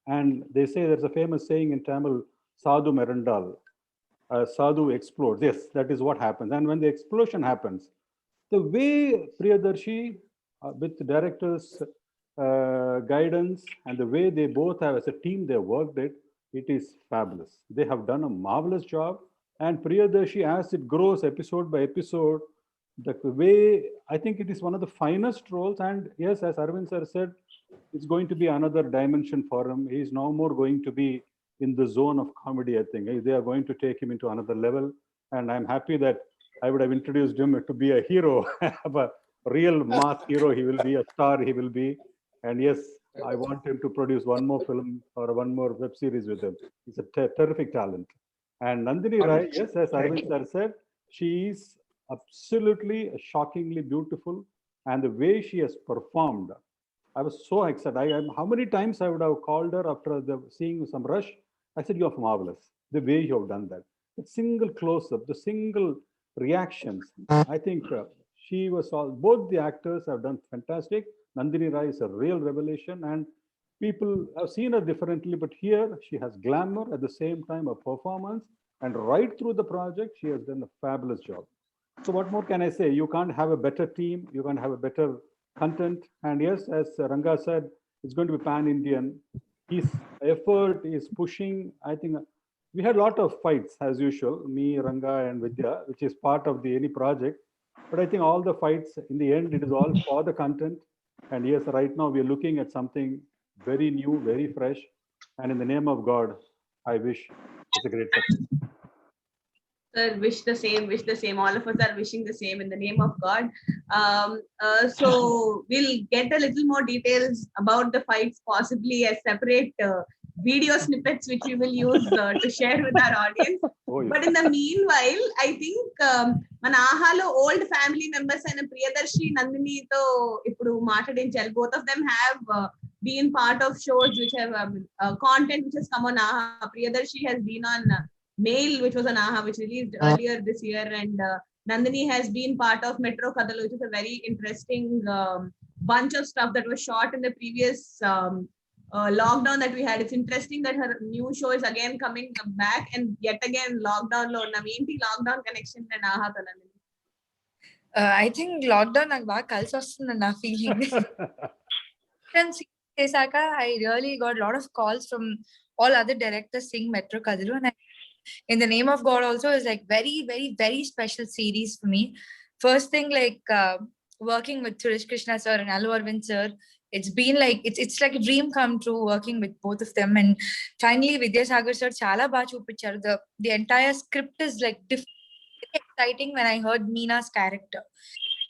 [SPEAKER 4] And they say there's a famous saying in Tamil, Sadhu Merandal, Sadhu explodes. Yes, that is what happens. And when the explosion happens, the way Priyadarshi, with the director's guidance and the way they both have, as a team, they worked it is fabulous. They have done a marvelous job. And Priyadarshi, as it grows episode by episode, the way, I think it is one of the finest roles. And yes, as Arvind sir said, it's going to be another dimension for him. He's no more going to be in the zone of comedy, I think. They are going to take him into another level. And I'm happy that I would have introduced him to be a hero, a real mass hero. He will be a star, he will be. And yes, I want him to produce one more film or one more web series with him. He's a terrific talent. And Nandini Rai, yes, as Arvind sir said, she is absolutely shockingly beautiful. And the way she has performed, I was so excited. How many times I would have called her after seeing some rush? I said, you are marvelous. The way you have done that. The single close-up, the single reactions. I think she was both the actors have done fantastic. Nandini Rai is a real revelation, and people have seen her differently, but here she has glamour at the same time a performance, and right through the project, she has done a fabulous job. So what more can I say? You can't have a better team, you can't have a better content. And yes, as Ranga said, it's going to be pan-Indian. His effort is pushing, I think, we had a lot of fights as usual, me, Ranga and Vidya, which is part of any project. But I think all the fights, in the end, it is all for the content. And yes, right now we are looking at something very new, very fresh. And in the name of God, I wish it's a great success.
[SPEAKER 5] Sir, wish the same. All of us are wishing the same in the name of God. So we'll get a little more details about the fights, possibly as separate video snippets, which we will use to share with our audience.
[SPEAKER 4] Oh, yes.
[SPEAKER 5] But in the meanwhile, I think మన ఆహాలో old family members అయిన ప్రియదర్శి నందినితో ఇప్పుడు మాట్లాడించారు. Both of them have been part of shows which have content which has come on AHA. Priyadarshi has been on Mail, which was on AHA, which released earlier this year, and Nandini has been part of Metro Kadalu, which is a very interesting bunch of stuff that was shot in the previous lockdown that we had. It's interesting that her new show is again coming back, and yet again lockdown lo unna menti lockdown connection and AHA to Nandini.
[SPEAKER 12] I think lockdown నాకు బాగా కలిసి వస్తుంది నా feeling. చేశాక I really got a lot of calls from all other directors seeing Metro Kadalu, and In the Name of God also is like very, very, very special series for me. First thing, like working with Suresh Krishna sir and Allu Arvind sir, it's been like it's like a dream come true working with both of them. And finally Vidyasagar sir chala baga chupicharu. The entire script is like different. exciting when I heard Meena's character.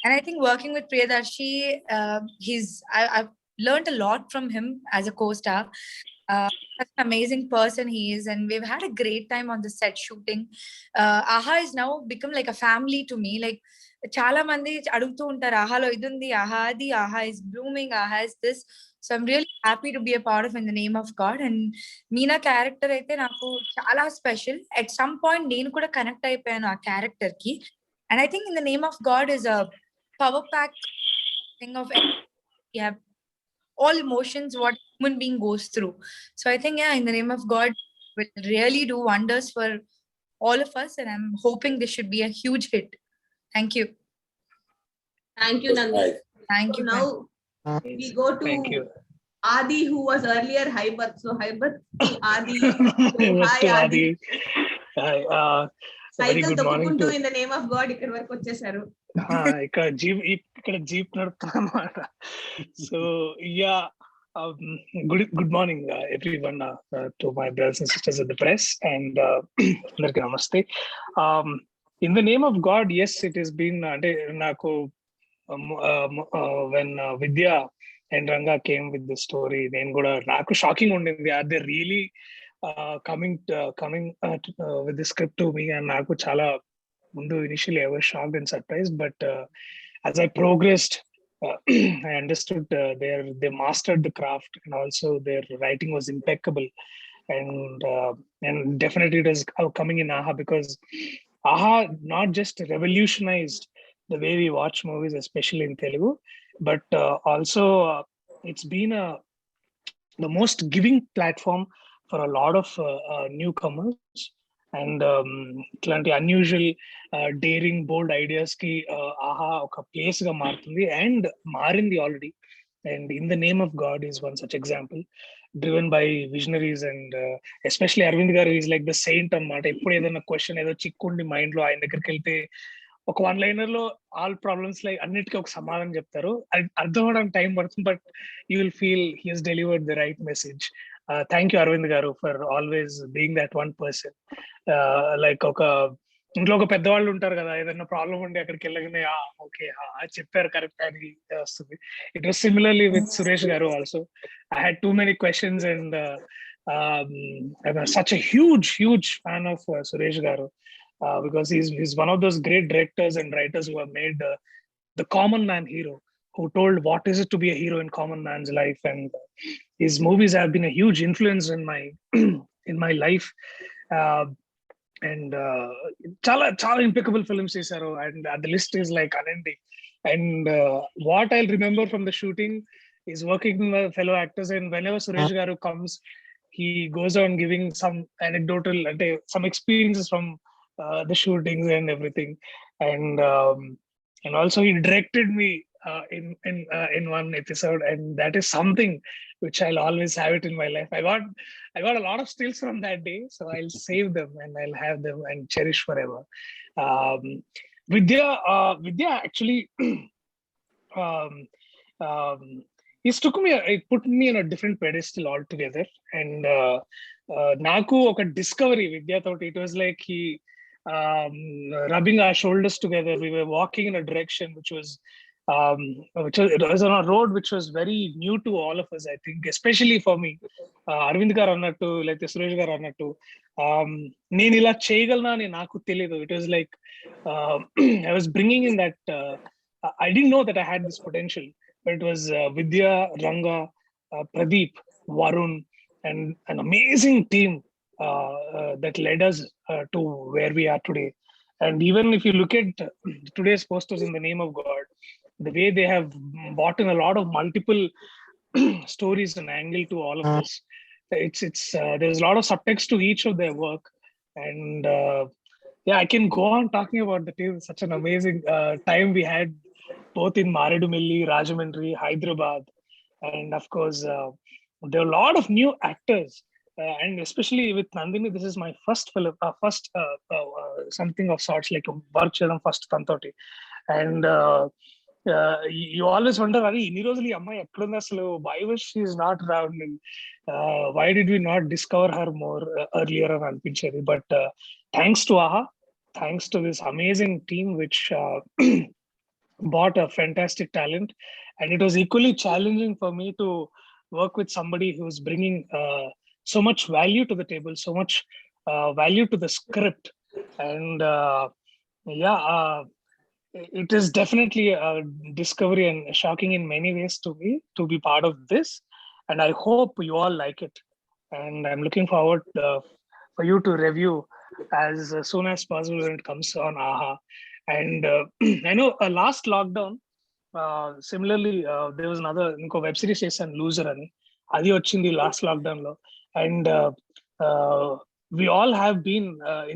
[SPEAKER 12] And I think working with Priyadarshi, I've learned a lot from him as a co-star. Such an amazing person he is, and we've had a great time on the set shooting. Aha is now become like a family to me. Like chala mandi adugutu untaru, Aha lo idundi, Aha adi, Aha is blooming, Aha is this. So I'm really happy to be a part of In the Name of God. And Meena character aithe naaku chala special. At some point nenu kuda connect ayipayanu aa character ki. And I think In the Name of God is a power pack thing of we have all emotions what human being goes through. So I think, yeah, In the Name of God will really do wonders for all of us, and I'm hoping this should be a huge hit. Thank you.
[SPEAKER 5] Thank you, Nandini.
[SPEAKER 12] Thank
[SPEAKER 5] So
[SPEAKER 12] you.
[SPEAKER 5] now we go to
[SPEAKER 8] Thank you.
[SPEAKER 5] Adi, who was earlier Haibat. So Haibat to Adi. So, hi Adi.
[SPEAKER 8] Hi, very
[SPEAKER 5] Cycle
[SPEAKER 8] good morning
[SPEAKER 5] తొక్కుకుంటూ
[SPEAKER 8] to
[SPEAKER 5] In the Name of God ఇక్కడ వరకు వచ్చేసారు.
[SPEAKER 8] ఇక్కడ jeep నడుపుతున్నా అన్నమాట. So yeah, good morning everyone, to my brothers and sisters at the press, and అందరికి నమస్తే. In the Name of God, yes, it has been అంటే నాకు when Vidya and Ranga came with the story, నేను కూడా నాకు shocking ఉండింది. Are they really coming with the script to me? And నాకు చాలా ముందు initially I was shocked and surprised, but as I progressed, I understood they mastered the craft, and also their writing was impeccable, and definitely it is coming in Aha, because Aha not just revolutionized the way we watch movies, especially in Telugu, but also it's been the most giving platform for a lot of newcomers, and ఇట్లాంటి unusual daring bold ideas కి ఆహా ఒక place గా మారుతుంది, and మారింది already. And In the Name of God is one such example, driven by visionaries, and especially Arvind garu is like the saint అన్నమాట. ఎప్పుడు ఏదైనా క్వశ్చన్ ఏదో చిక్కుండి మైండ్ లో ఆయన దగ్గరికి వెళ్తే ఒక వన్ లైనర్ లో ఆల్ ప్రాబ్లమ్స్ లైక్ అన్నిటికీ ఒక సమాధానం చెప్తారు. అర్థం అవడానికి టైం పడుతుంది, but you will feel he has delivered the right message. Thank you Aravind garu for always being that one person. Like ఒక ఇంట్లో ఒక పెద్దవాళ్ళు ఉంటారు కదా, ఏదైనా ప్రాబ్లం ఉండి అక్కడికి వెళ్ళగానే ఓకే చెప్పారు కరెక్ట్ అని వస్తుంది. It was similarly with Suresh garu also. I had too many questions, and such a huge fan of Suresh garu, because he's one of those great directors and writers who have made the common man hero, who told what is it to be a hero in common man's life. And his movies have been a huge influence in my in my life, and chala impeccable films chesaru, and the list is like unending. And what I'll remember from the shooting is working with fellow actors, and whenever Suresh garu comes, he goes on giving some anecdotal, some experiences from the shootings and everything, and also he directed me in one episode, and that is something which I'll always have it in my life. I got a lot of stills from that day, so I'll save them and I'll have them and cherish forever. Vidya actually it put me on a different pedestal altogether, and naku oka discovery Vidya thought. It was like he rubbing our shoulders together. We were walking in a direction which was it was on a road which was very new to all of us, I think, especially for me. Arvind garu annattu, like Suresh garu annattu, నేను ఇలా చేయగలనా అని నాకు తెలియదు. It was like I was bringing in that I didn't know that I had this potential, but it was Vidya, Ranga, Pradeep, Varun, and an amazing team that led us to where we are today. And even if you look at today's posters In the Name of God, the way they have brought in a lot of multiple stories and angle to all of this, it's there's a lot of subtext to each of their work. And yeah, I can go on talking about the team. Such an amazing time we had, both in Maredumilli, Rajahmundry, Hyderabad, and of course there are a lot of new actors, and especially with Nandini, this is my first film, something of sorts, like a work cheyadam first tantoti. And you always wonder, are inni rojulu ee ammayi ekkundi asalu, why was she is not around, and why did we not discover her more earlier అని అనిపించేది. But thanks to Aha, thanks to this amazing team which bought a fantastic talent, and it was equally challenging for me to work with somebody who's bringing so much value to the table, so much value to the script. And it is definitely a discovery and shocking in many ways to me to be part of this, and I hope you all like it, and I'm looking forward for you to review as soon as possible when it comes on AHA. And I know last lockdown, similarly, there was another web series చేశాను loser అని, అది వచ్చింది last lockdown లో. And we all have been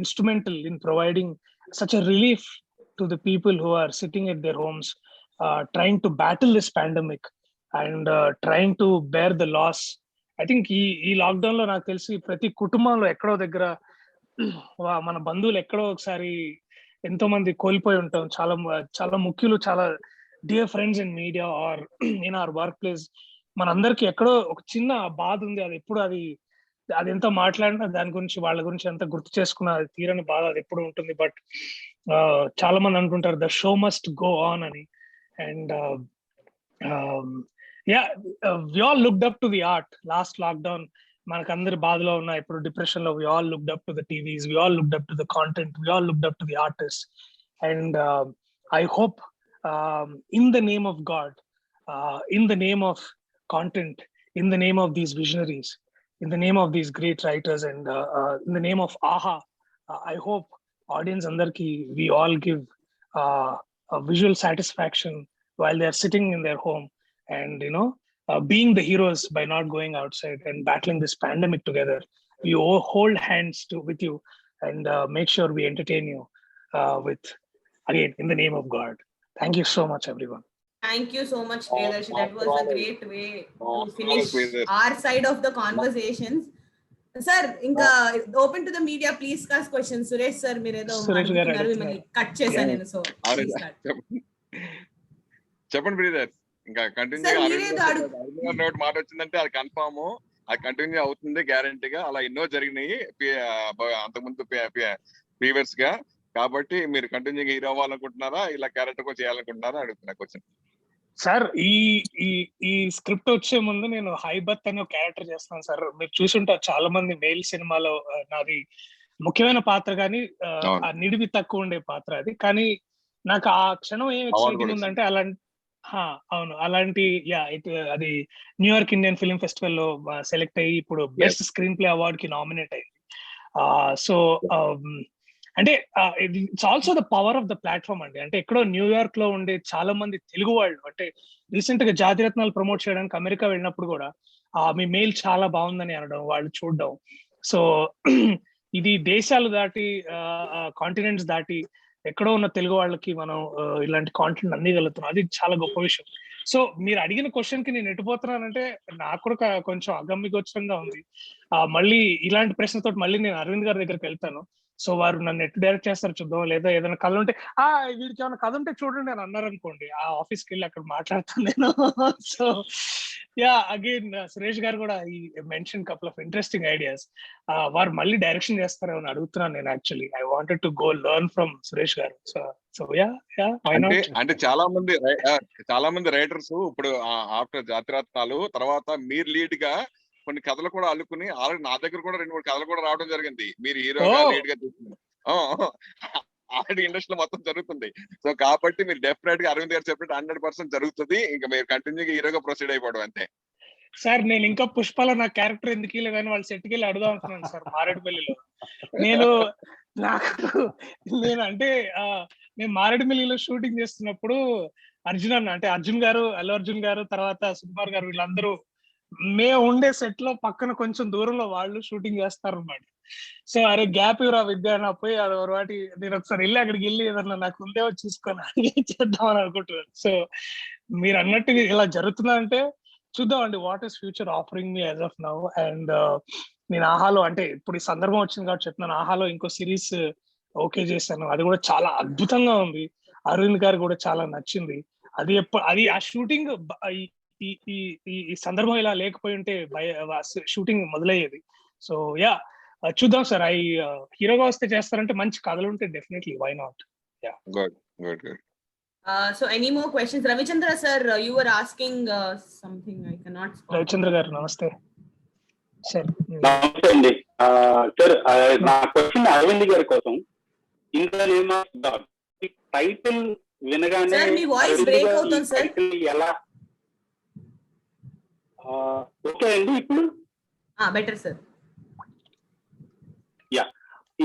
[SPEAKER 8] instrumental in providing such a relief to the people who are sitting at their homes, trying to battle this pandemic and trying to bear the loss. I think ఈ lockdown లో నాకు తెలిసి ప్రతి కుటుంబంలో ఎక్కడో దగ్గర మన బంధువులు ఎక్కడో ఒకసారి ఎంతో మంది కోల్పోయి ఉంటాం. చాలా ముఖ్యులు, చాలా dear friends in media or in our workplace. మనందరికి ఎక్కడో ఒక చిన్న బాధ ఉంది. అది ఎప్పుడు అది ఎంత మాట్లాడినా దాని గురించి, వాళ్ళ గురించి ఎంత గుర్తు చేసుకున్నా అది తీరని బాధ అది ఎప్పుడు ఉంటుంది. బట్ చాలా మంది అనుకుంటారు the show must go on అని. And we all looked up to the art last lockdown. మనకందరి బాధలో ఉన్న ఇప్పుడు డిప్రెషన్ లో, we all looked up to the TVs, we all looked up to the content, we all looked up to the artists. And I hope in the name of God, in the name of content, in the name of these visionaries, in the name of these great writers, and in the name of AHA, I hope audience andarki we all give a visual satisfaction while they are sitting in their home, and being the heroes by not going outside and battling this pandemic together. We all hold hands with you and make sure we entertain you with, again, in the name of God. Thank you so much, everyone.
[SPEAKER 5] Thank you so much, Priyadarshi. That was a great way to finish our side of the conversations. Sir, inka open to the media, please ask questions. Suresh sir, mere edo mimmalni cut chesanu nenu, so please start.
[SPEAKER 13] చెప్పండి brother. ఇంకా continue note మాట వచ్చిందంటే అది confirm, అది continue అవుతుంది గ్యారంటీగా. అలా ఎన్నో జరిగినాయి అంతకుముందు ప్రీవియస్ గా. కాబట్టి మీరు కంటిన్యూగా హీరో అవ్వాలనుకుంటున్నారా, ఇలా క్యారెక్టర్ కూడా చేయాలనుకుంటున్నారా అడుగుతున్నా క్వశ్చన్.
[SPEAKER 8] సార్, ఈ స్క్రిప్ట్ వచ్చే ముందు నేను హైబత్ అనే క్యారెక్టర్ చేస్తున్నాను సార్. మీరు చూసుంటారు చాలా మంది మేల్ సినిమాలో నాది ముఖ్యమైన పాత్ర, కానీ ఆ నిడివి తక్కువ ఉండే పాత్ర అది. కానీ నాకు ఆ క్షణం ఏం ఎక్సైటింగ్ ఉందంటే అవును, అలాంటి అది న్యూయార్క్ ఇండియన్ ఫిల్మ్ ఫెస్టివల్ లో సెలెక్ట్ అయ్యి ఇప్పుడు బెస్ట్ స్క్రీన్ ప్లే అవార్డ్ కి నామినేట్ అయింది. సో అంటే it's also the power of the platform అండి. అంటే ఎక్కడో న్యూయార్క్ లో ఉండే చాలా మంది తెలుగు వాళ్ళు, అంటే రీసెంట్ గా జాతిరత్నాలు ప్రమోట్ చేయడానికి అమెరికా వెళ్ళినప్పుడు కూడా మీ మెయిల్ చాలా బాగుందని అనడం, వాళ్ళు చూడడం. సో ఇది దేశాలు దాటి, కాంటినెంట్స్ దాటి ఎక్కడో ఉన్న తెలుగు వాళ్ళకి మనం ఇలాంటి కాంటెంట్ అందిగలుగుతున్నాం. అది చాలా గొప్ప విషయం. సో మీరు అడిగిన క్వశ్చన్ కి నేను ఎటుపోతున్నానంటే నాకు కూడా కొంచెం అగమ్యగోచరంగా ఉంది. మళ్ళీ ఇలాంటి ప్రశ్నతో మళ్ళీ నేను అరవింద్ గారి దగ్గరికి వెళ్తాను. సో వారు నన్ను ఎటు డైరెక్ట్ చేస్తారు చూద్దాం. లేదా ఏదైనా కథ ఉంటే వీడికి ఏమైనా కథ ఉంటే చూడండి అని అన్నారు అనుకోండి, ఆ ఆఫీస్కి వెళ్ళి అక్కడ మాట్లాడతాను నేను. సో అగైన్ సురేష్ గారు కూడా ఈ mention couple of interesting ideas. వారు మళ్ళీ డైరెక్షన్ చేస్తారో అని అడుగుతున్నాను నేను. Actually I wanted to go learn from Suresh గారు. సో
[SPEAKER 13] అంటే చాలా మంది రైటర్స్ ఇప్పుడు ఆఫ్టర్ జాతిరత్నాలు తర్వాత మీరు లీడ్ గా కొన్ని కథలు కూడా అల్లుకుని ఆల్రెడీ నా దగ్గర కూడా 2-3 కథలు కూడా రావడం జరిగింది. మీరు హీరోగా లీడ్ గా తీసుకున్నారు, ఆల్రెడీ ఇండస్ట్రీలో మొత్తం జరుగుతుంది. సో కాబట్టి మీరు డెఫినెట్ గా అరవింద్ గారు చెప్పినట్టు 100% జరుగుతుంది. ఇంకా మీరు కంటిన్యూగా హీరోగా ప్రొసీడ్ అయిపోవడం అంతే.
[SPEAKER 8] సార్, నేను ఇంకా పుష్పలో నా క్యారెక్టర్ ఎందుకు ఇలా కానీ వాళ్ళ సెట్కి వెళ్ళి అడుగుదాం అనుకున్నాను సార్ మారేడుపల్లిలో. నేను అంటే మేము మారేడుపల్లిలో షూటింగ్ చేస్తున్నప్పుడు అర్జున్ గారు, అల్లు అర్జున్ గారు, తర్వాత సుకుమార్ గారు, వీళ్ళందరూ మేము ఉండే సెట్ లో పక్కన కొంచెం దూరంలో వాళ్ళు షూటింగ్ చేస్తారు అన్నమాట. సో అరే గ్యాప్ ఇవ్వరా విద్య నా పోయి అది వాటి నేను ఒకసారి వెళ్ళి అక్కడికి వెళ్ళి ఏదన్నా నాకు ఉందేవో చూసుకొని చేద్దామని అనుకుంటున్నాను. సో మీరు అన్నట్టు ఇలా జరుగుతుందంటే చూద్దామండి, what is future offering me as of now. And నేను ఆహాలో, అంటే ఇప్పుడు ఈ సందర్భం వచ్చింది కాబట్టి చెప్తున్నాను, ఆహాలో ఇంకో సిరీస్ ఓకే చేశాను. అది కూడా చాలా అద్భుతంగా ఉంది. అరవింద్ గారు కూడా చాలా నచ్చింది. అది ఆ షూటింగ్ ఈ సందర్భం ఇలా లేకపోయి ఉంటే షూటింగ్ మొదలయ్యేది. సో చూద్దాం సార్. హీరోగా వస్తే చేస్తారంటే మంచి కథలు ఉంటే definitely why not.
[SPEAKER 13] Good.
[SPEAKER 5] So any more questions? Ravichandra sir, you were asking something. I cannot.
[SPEAKER 8] Ravichandra గారు నమస్తే సార్.
[SPEAKER 14] నమస్తే అండి సార్. నా క్వశ్చన్ అరవింద్ గారి కోసం. In the name of God title వినగానే
[SPEAKER 5] సార్ మీ వాయిస్ బ్రేక్ అవుతుంది సార్.
[SPEAKER 14] ఎలా ఓకే అండి ఇప్పుడు?
[SPEAKER 5] Better sir.
[SPEAKER 14] Yeah,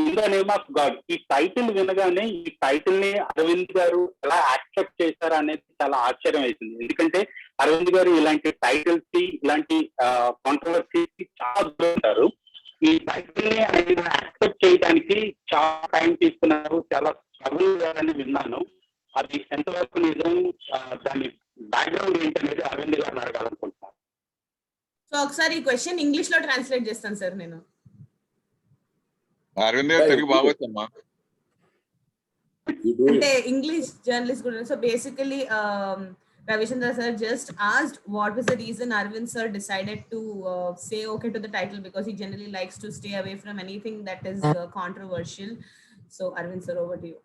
[SPEAKER 14] in the name of God ఈ టైటిల్ వినగానే ఈ టైటిల్ ని అరవింద్ గారు ఎలా యాక్సెప్ట్ చేశారు అనేది చాలా ఆశ్చర్యం అవుతుంది. ఎందుకంటే అరవింద్ గారు ఇలాంటి టైటిల్స్ కి ఇలాంటి కాంట్రవర్సీస్ కి చాలా దూరం ఉంటారు. ఈ టైటిల్ ని ఆయన యాక్సెప్ట్ చేయడానికి చాలా టైం తీసుకున్నారు, చాలా స్ట్రగుల్ అని విన్నాను. అది ఎంతవరకు నిజం, దాని బ్యాక్గ్రౌండ్ ఏంటనేది అరవింద్ గారిని అడగాలనుకుంటున్నాను.
[SPEAKER 5] సో ఒకసారి ఈ క్వశ్చన్ ఇంగ్లీష్ లో ట్రాన్స్లేట్ చేస్తాను సార్ నేను.
[SPEAKER 13] అరవింద్ గారు తెలుగు బాగా వచ్చమ్మా.
[SPEAKER 5] అంటే ఇంగ్లీష్ జర్నలిస్ట్ కూడా. So basically Ravichandra sir just asked what was the reason Arvind sir decided to say okay to the title, because he generally likes to stay away from anything that is controversial. So Arvind sir, over to you.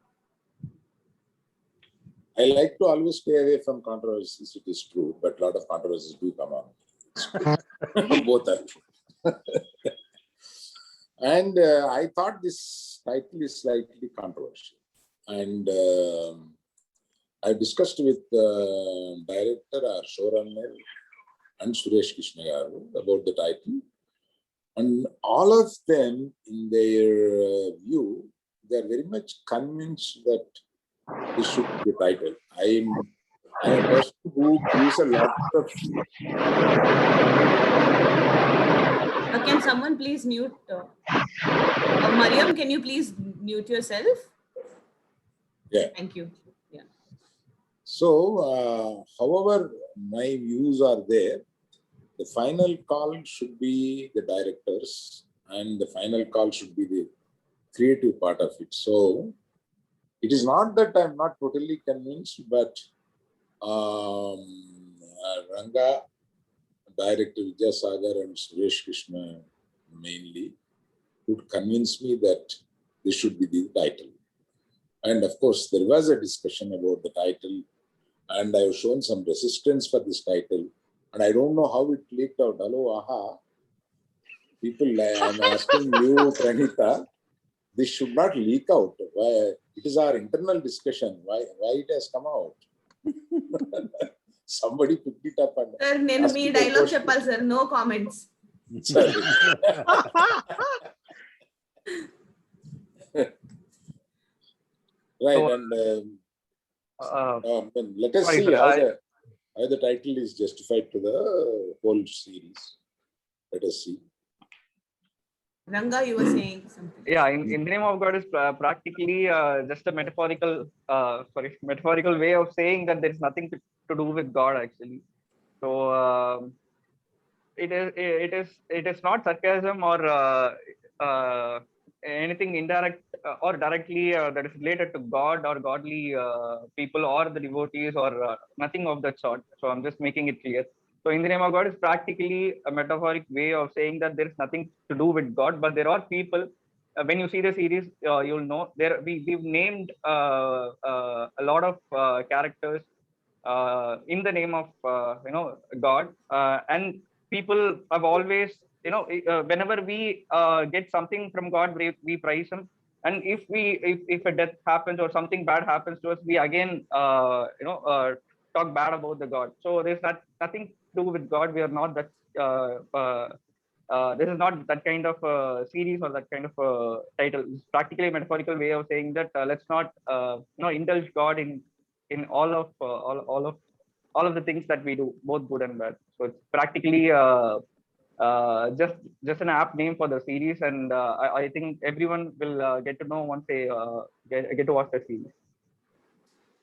[SPEAKER 9] I like to always stay away from controversies, it is true, but a lot of controversies do come on. Both are true. And I thought this title is slightly controversial. And I discussed with director or showrunner and Suresh Krishna garu about the title. And all of them, in their view, they are very much convinced that this should be the title. I am a person who gives a lot of...
[SPEAKER 5] Can someone please mute? Mariam, can you please mute yourself?
[SPEAKER 9] Yeah.
[SPEAKER 5] Thank you. Yeah.
[SPEAKER 9] So, however, my views are there. The final call should be the directors, and the final call should be the creative part of it. So, it is not that I'm not totally convinced, but Ranga, director Vijayasagar and Suresh Krishna mainly would convince me that this should be the title. And of course, there was a discussion about the title, and I have shown some resistance for this title. And I don't know how it leaked out. Hello, aha. People, I'm asking you, Pranita, this should not leak out. Why? It is our internal discussion. Why it has come out? Somebody picked it up and...
[SPEAKER 5] Sir, nenu mee dialogue cheppali sir. No comments.
[SPEAKER 9] Sorry. Right, and let us see how the title is justified to the whole series. Let us see.
[SPEAKER 5] Ranga, you were saying something.
[SPEAKER 11] Yeah, in the name of God is practically just a metaphorical way of saying that there is nothing to do with God actually. So it is not sarcasm or anything indirect or directly that is related to God or godly people or the devotees or nothing of that sort. So I'm just making it clear. So in the name of God is practically a metaphoric way of saying that there is nothing to do with God, but there are people. When you see the series, you'll know we've named a lot of characters in the name of God, and people have always whenever we get something from God, we praise Him, and if a death happens or something bad happens to us, we again talk bad about the God. So there's nothing to do with God. We are not that. This is not that kind of series or that kind of title. It's practically a metaphorical way of saying that let's not indulge God in all of the things that we do, both good and bad. So it's practically just an apt name for the series, and I think everyone will get to know once they get to watch the series.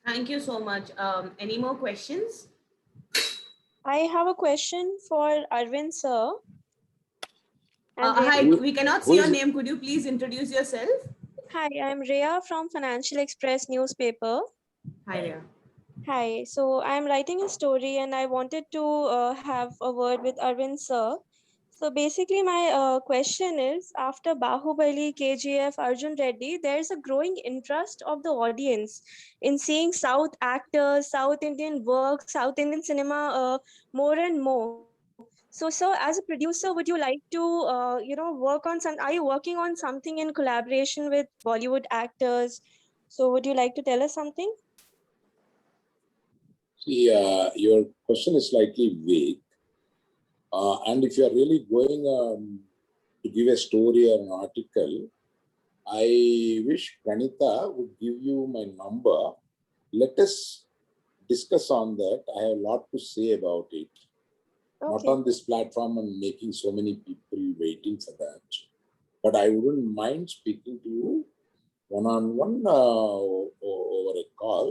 [SPEAKER 5] Thank you so much. Any more questions?
[SPEAKER 15] I have a question for Arvind sir.
[SPEAKER 5] Hi, we cannot see your name. Could you please introduce yourself?
[SPEAKER 15] Hi, I'm Rhea from Financial Express newspaper.
[SPEAKER 5] Hi, Rhea.
[SPEAKER 15] Hi, so I'm writing a story and I wanted to have a word with Arvind sir. So basically, my question is, after Bahubali, KGF, Arjun Reddy, there is a growing interest of the audience in seeing South actors, South Indian work, South Indian cinema more and more. So, as a producer, would you like to, work on some? Are you working on something in collaboration with Bollywood actors? So, would you like to tell us something?
[SPEAKER 9] See, your question is slightly vague. And if you are really going to give a story or an article, I wish Pranita would give you my number. Let us discuss on that. I have a lot to say about it. Not on this platform and making so many people waiting for that. But I wouldn't mind speaking to you one-on-one over a call.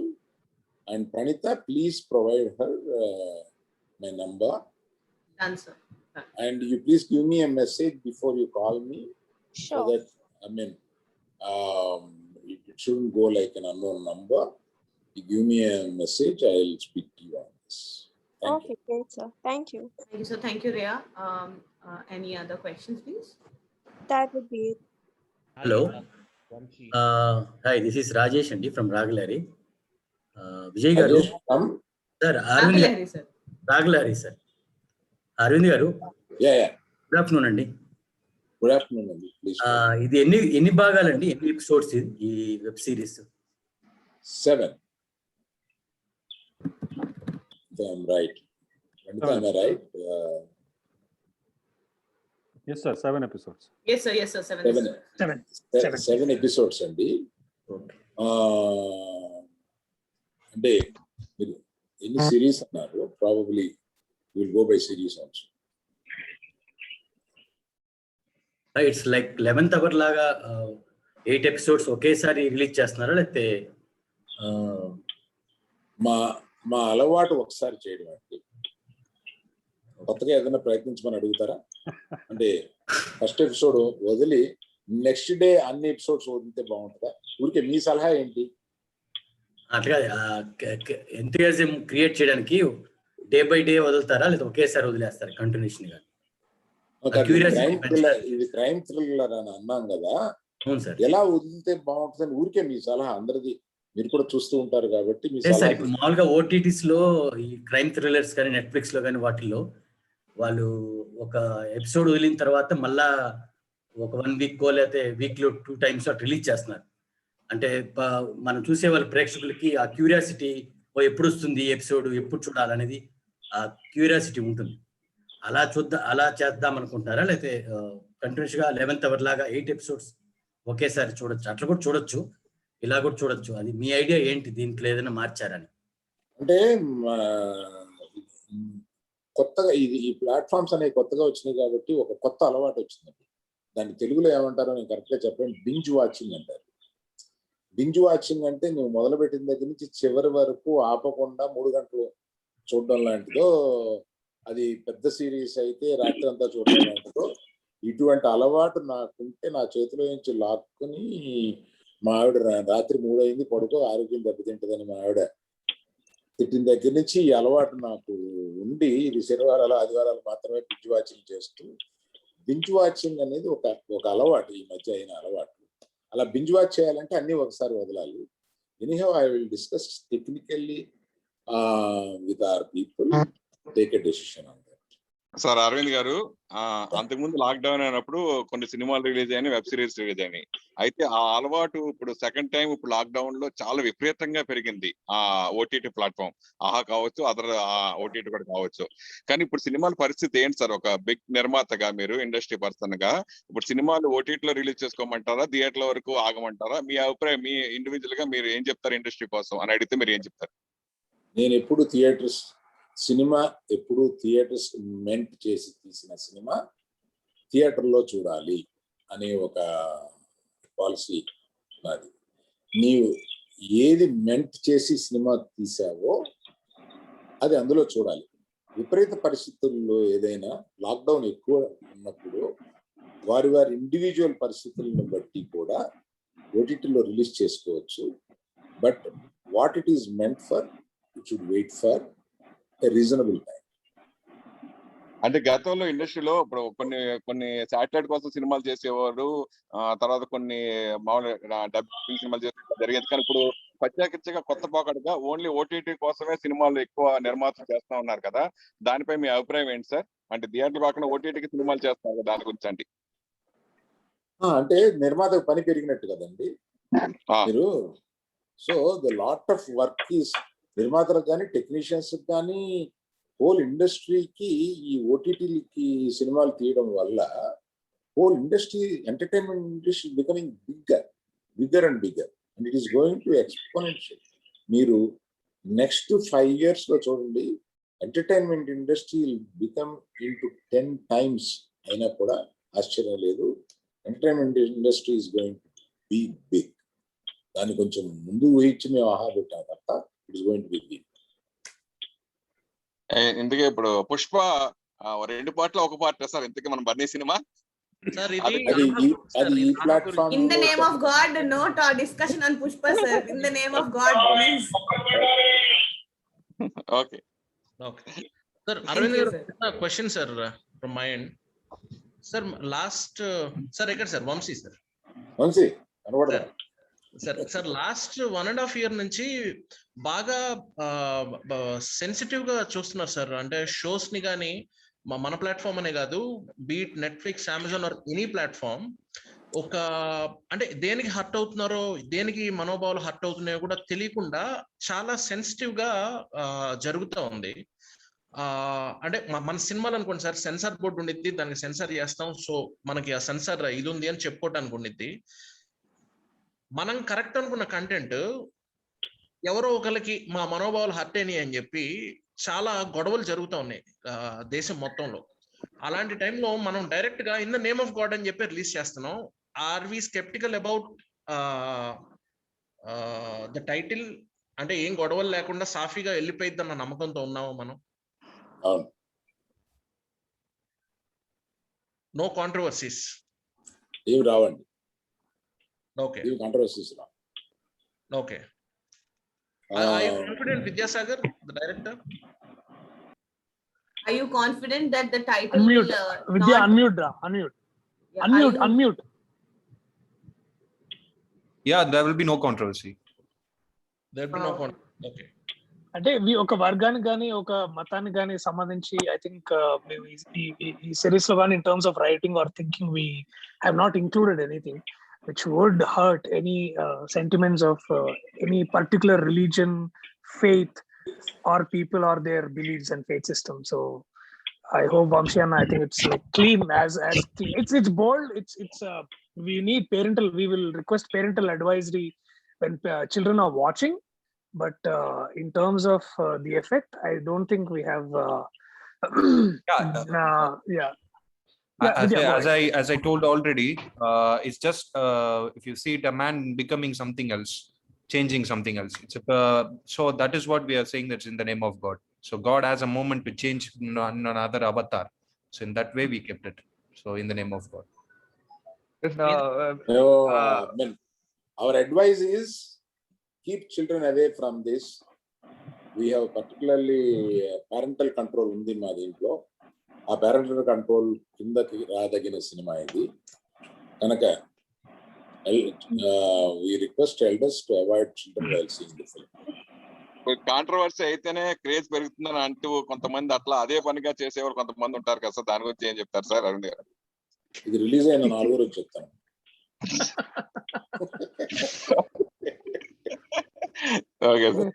[SPEAKER 9] And Pranita, please provide her my number.
[SPEAKER 5] Done, sir. Done.
[SPEAKER 9] And you please give me a message before you call me.
[SPEAKER 15] Sure.
[SPEAKER 9] So that, it shouldn't go like an unknown number. You give me a message, I'll speak to you on this. Thank you.
[SPEAKER 15] Great, sir. Thank you.
[SPEAKER 5] Thank you, sir. Thank you, Rhea. Any other questions, please?
[SPEAKER 15] That would be it.
[SPEAKER 16] Hello. Hi, this is Rajesh Andi from Raglari. Vijay Garu. Sir,
[SPEAKER 5] Raglari, sir.
[SPEAKER 16] Raglari, sir. Arvind Garu.
[SPEAKER 9] Yeah.
[SPEAKER 16] Good afternoon, Andi.
[SPEAKER 9] Good afternoon, Andi. Please.
[SPEAKER 16] ఇది ఎన్ని భాగాలండి, ఎన్ని episodes ఈ web series?
[SPEAKER 9] 7. If I'm right. Am I right?
[SPEAKER 4] Yes, sir. 7 episodes.
[SPEAKER 5] Yes, sir. Yes, sir. 7.
[SPEAKER 9] 7 episodes, Andi. అంటే మీరు ఎన్ని series అన్నారు? Probably we'll go by series also.
[SPEAKER 16] It's like 11th hour లాగా 8 episodes ఒకేసారి రిలీజ్ చేస్తున్నారా, లేకపోతే?
[SPEAKER 9] మా అలవాటు ఒకసారి చేయడం అండి. కొత్తగా ఏదైనా ప్రయత్నించమని అడుగుతారా? అంటే ఫస్ట్ ఎపిసోడ్ వదిలి నెక్స్ట్ డే అన్ని ఎపిసోడ్స్ వదిలితే బాగుంటుందా? ఊరికే మీ సలహా ఏంటి?
[SPEAKER 16] అట్లా ఎంతూజియాజం క్రియేట్ చేయడానికి డే బై డే వదులుతారా, లేదా ఒకేసారి వదిలేస్తారా కంటిన్యూషన్ గా?
[SPEAKER 9] ఇది క్రైమ్ థ్రిల్లర్ అని అన్నాం కదా,
[SPEAKER 16] అవును సార్.
[SPEAKER 9] ఎలా వదిలితే బాగుంటుందని ఊరికే మీ సలహా. అందరిది మీరు కూడా చూస్తూ ఉంటారు కాబట్టి మీ
[SPEAKER 16] సార్,
[SPEAKER 9] సలహా.
[SPEAKER 16] ఇప్పుడు మామూలుగా ఓటీటీస్ లో ఈ క్రైమ్ థ్రిల్లర్స్ కానీ నెట్ఫ్లిక్స్ లో కానీ వాటిల్లో వాళ్ళు ఒక ఎపిసోడ్ వదిలిన తర్వాత మళ్ళా ఒక 1 వీక్ లేకపోతే వీక్ లో 2 times రిలీజ్ చేస్తున్నారు. అంటే మనం చూసే వాళ్ళ ప్రేక్షకులకి ఆ క్యూరియాసిటీ, ఎప్పుడు వస్తుంది ఎపిసోడ్, ఎప్పుడు చూడాలనేది ఆ క్యూరియాసిటీ ఉంటుంది. అలా చేద్దాం అనుకుంటున్నారా, లేకపోతే కంటిన్యూస్ గా 11th అవర్ లాగా 8 episodes ఒకేసారి చూడొచ్చు? అట్లా కూడా చూడొచ్చు, ఇలా కూడా చూడొచ్చు. అది మీ ఐడియా ఏంటి? దీంట్లో ఏదైనా మార్చారని?
[SPEAKER 9] అంటే కొత్తగా ఈ ప్లాట్ఫామ్స్ అనేవి కొత్తగా వచ్చినాయి కాబట్టి ఒక కొత్త అలవాటు వచ్చిందండి. దాన్ని తెలుగులో ఏమంటారో నేను కరెక్ట్గా చెప్పండి. బింజ్ వాచింగ్ అంటారు. బింజ్ వాచింగ్ అంటే నువ్వు మొదలుపెట్టిన దగ్గర నుంచి చివరి వరకు ఆపకుండా 3 గంటలు చూడడం లాంటిదో, అది పెద్ద సిరీస్ అయితే రాత్రి అంతా చూడడం లాంటిదో, ఇటువంటి అలవాటు నాకుంటే నా చేతిలో నుంచి లాక్కుని మా ఆవిడ రాత్రి 3 అయింది పడుకో, ఆరోగ్యం దెబ్బతింటుందని మా ఆవిడ తిట్టిన దగ్గర నుంచి ఈ అలవాటు నాకు ఉండి, ఇది శనివారాలు ఆదివారాలు మాత్రమే బింజ్ వాచింగ్ చేస్తూ, బింజ్ వాచింగ్ అనేది ఒక అలవాటు, ఈ మధ్య అయిన అలవాటు. అలా బింజ్ వాచ్ చేయాలంటే అన్ని ఒకసారి వదలాలి. Anyhow I will discuss technically with our people, take a decision on that.
[SPEAKER 13] Sir Aravind garu, అంతకుముందు లాక్డౌన్ అయినప్పుడు కొన్ని సినిమాలు రిలీజ్ అయినాయి, వెబ్ సిరీస్ రిలీజ్ అయినాయి. అయితే ఆ అలవాటు ఇప్పుడు సెకండ్ టైం ఇప్పుడు లాక్డౌన్ లో చాలా విపరీతంగా పెరిగింది. ఆ ఓటీటీ ప్లాట్ఫామ్ ఆహా కావచ్చు, అదర్ ఓటీటీ కూడా కావచ్చు. కానీ ఇప్పుడు సినిమాల పరిస్థితి ఏంటి సార్? ఒక బిగ్ నిర్మాతగా, మీరు ఇండస్ట్రీ పర్సన్ గా, ఇప్పుడు సినిమాలు ఓటీటీలో రిలీజ్ చేసుకోమంటారా, థియేటర్ల వరకు ఆగమంటారా? మీ అభిప్రాయం, మీ ఇండివిజువల్ గా మీరు ఏం చెప్తారు ఇండస్ట్రీ కోసం అని అడిగితే మీరు ఏం చెప్తారు?
[SPEAKER 9] నేను ఎప్పుడు ఎప్పుడు థియేటర్స్ మెంట్ చేసి తీసిన సినిమా థియేటర్లో చూడాలి అనే ఒక పాలసీ నాది. నీవు ఏది మెంట్ చేసి సినిమా తీసావో అది అందులో చూడాలి. విపరీత పరిస్థితుల్లో ఏదైనా లాక్డౌన్ ఎక్కువ ఉన్నప్పుడు వారి ఇండివిజువల్ పరిస్థితులను బట్టి కూడా ఓటీటీలో రిలీజ్ చేసుకోవచ్చు. But what it is meant for, it should wait for a reasonable time.
[SPEAKER 13] అంటే గతంలో ఇండస్ట్రీలో ఇప్పుడు కొన్ని శాటిలైట్ కోసం సినిమాలు చేసేవారు, తర్వాత కొన్ని మామూలు డబ్బింగ్ సినిమాలు చేసే జరిగేది. కానీ ఇప్పుడు ప్రత్యేకించగా కొత్త పోకడగా ఓన్లీ ఓటీటీ కోసమే సినిమాలు ఎక్కువ నిర్మాతలు చేస్తా ఉన్నారు కదా, దానిపై మీ అభిప్రాయం ఏంటి సార్? అంటే థియేటర్ కాకుండా ఓటీటీకి సినిమాలు చేస్తున్నారు కదా, దాని గురించి అండి.
[SPEAKER 9] అంటే నిర్మాతకు పని పెరిగినట్టు కదండి మీరు. So the lot of work is నిర్మాతలకు కానీ టెక్నీషియన్స్ కానీ హోల్ ఇండస్ట్రీకి ఈ ఓటీటీలకి సినిమాలు తీయడం వల్ల whole industry, entertainment industry becoming bigger and bigger and it is going to exponential. మీరు నెక్స్ట్ 5 years లో చూడండి, entertainment industry become into 10 times అయినా కూడా ఆశ్చర్యం లేదు. Entertainment industry is going to be big. దాన్ని కొంచెం ముందు ఊహించి మేము ఆహా పెట్టాం తప్ప it is going to be big.
[SPEAKER 13] ఇందుకే ఇప్పుడు పుష్ప 2 పార్ట్లు 1 పార్ట్ సార్, ఇంతకీ మనం Bunny cinema
[SPEAKER 5] In the name of God, no discussion on Pushpa, sir. In the name of God, please.
[SPEAKER 13] Okay.
[SPEAKER 17] Sir, Arvind, question, sir, from my end. Sir, last, sir, sir, Vamsi, sir.
[SPEAKER 9] Vamsi,
[SPEAKER 17] sir, last 1.5 year నుంచి బాగా sensitive గా చూస్తున్నారు sir. అంటే shows ని కానీ మన platform అనే కాదు, beat Netflix, Amazon or any platform, ఒక అంటే దేనికి హర్ట్ అవుతున్నారో, దేనికి మనోభావాలు హర్ట్ అవుతున్నాయో కూడా తెలియకుండా చాలా సెన్సిటివ్ గా జరుగుతూ ఉంది. అంటే మన సినిమాలు అనుకోండి సార్, సెన్సార్ బోర్డు ఉండిద్ది, దానికి సెన్సార్ చేస్తాం, సో మనకి ఆ సెన్సార్ ఇది ఉంది అని చెప్పుకోవటానికి ఉండిద్ది. మనం కరెక్ట్ అనుకున్న కంటెంట్ ఎవరో ఒకరికి మా మనోభావాలు హర్ట్ అయినాయి అని చెప్పి చాలా గొడవలు జరుగుతూ ఉన్నాయి దేశం మొత్తంలో. అలాంటి టైంలో మనం డైరెక్ట్ గా in the name of God అని చెప్పి రిలీజ్ చేస్తున్నాం. Are we skeptical about the title? అంటే ఏం గొడవలు లేకుండా సాఫీగా వెళ్ళిపోయిద్ది అన్న నమ్మకంతో ఉన్నామా మనం? నో కాంట్రవర్సీస్
[SPEAKER 9] ఏమి రావండి.
[SPEAKER 17] ఓకే,
[SPEAKER 9] కాంట్రవర్సీస్ రా.
[SPEAKER 17] Okay. Are you confident, Vidyasagar, the director?
[SPEAKER 5] Are you confident that the title
[SPEAKER 8] Unmute.
[SPEAKER 5] will
[SPEAKER 8] Vidya,
[SPEAKER 5] not...
[SPEAKER 8] unmute.
[SPEAKER 5] Yeah,
[SPEAKER 8] Unmute.
[SPEAKER 10] Yeah, there will be no controversy.
[SPEAKER 17] There will be no controversy. Okay.
[SPEAKER 8] అంటే ఒక వర్గానికి కానీ ఒక మతానికి కానీ సంబంధించి I think మేము ఈ సిరీస్ లో కానీ in terms of writing or thinking we have not included anything which would hurt any sentiments of any particular religion, faith, or people or their beliefs and faith system. So I hope Vamsi and I think it's like clean as clean. It's bold. It's we need parental. We will request parental advisory when children are watching. But in terms of the effect, I don't think we have. Yeah.
[SPEAKER 10] As I told already, it's just if you see it, a man becoming something else, changing something else. It's so that is what we are saying, that's in the name of God. So God has a moment to change another avatar. So in that way we kept it. So in the name of God.
[SPEAKER 9] Our advice is keep children away from this. We have particularly parental control undi ma dintlo. ఆ parental control కిందకి రాదగిన cinema ఇది కనుక we request elders to avoid children while seeing the film.
[SPEAKER 13] Controversy అయితేనే craze పెరుగుతుందని అంటూ కొంతమంది అట్లా అదే పనిగా చేసేవారు కొంతమంది ఉంటారు కదా సార్, దాని గురించి ఏం చెప్తారు సార్ అరుణ్ గారు?
[SPEAKER 9] ఇది రిలీజ్ అయిన 4 రోజు చెప్తాను.
[SPEAKER 13] Okay sir.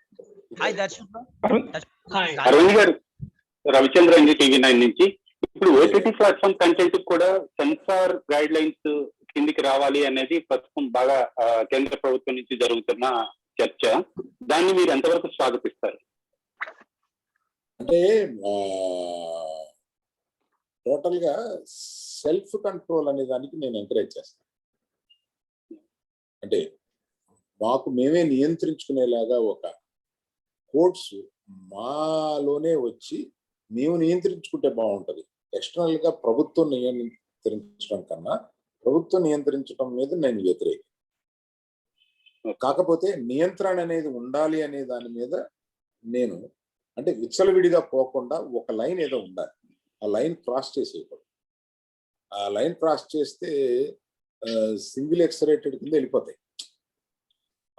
[SPEAKER 18] హాయ్ దర్శక్.
[SPEAKER 14] అరుణ్ గారు, రవిచంద్ర TV9 నుంచి. ఇప్పుడు ఓటీటీ ప్లాట్ఫామ్ కంటెంట్ కూడా సెన్సార్ గైడ్ లైన్స్ కిందికి రావాలి అనేది ప్రస్తుతం బాగా కేంద్ర ప్రభుత్వం నుంచి జరుగుతున్న చర్చ. దాన్ని మీరు ఎంతవరకు స్వాగతిస్తారు?
[SPEAKER 9] అంటే టోటల్ గా సెల్ఫ్ కంట్రోల్ అనే దానికి నేను ఎంకరేజ్ చేస్తాను. అంటే మాకు మేమే నియంత్రించుకునేలాగా ఒక కోడ్స్ మాలోనే వచ్చి మేము నియంత్రించుకుంటే బాగుంటది. ఎక్స్టర్నల్ గా ప్రభుత్వం నియంత్రించడం కన్నా ప్రభుత్వం నియంత్రించడం మీద నేను వ్యతిరేకం. కాకపోతే నియంత్రణ అనేది ఉండాలి అనే దాని మీద నేను అంటే విచ్చలవిడిగా పోకుండా ఒక లైన్ ఏదో ఉండాలి. ఆ లైన్ క్రాస్ చేసేయకూడదు. ఆ లైన్ క్రాస్ చేస్తే సింగిల్ ఎక్సరేటెడ్ కింద వెళ్ళిపోతాయి.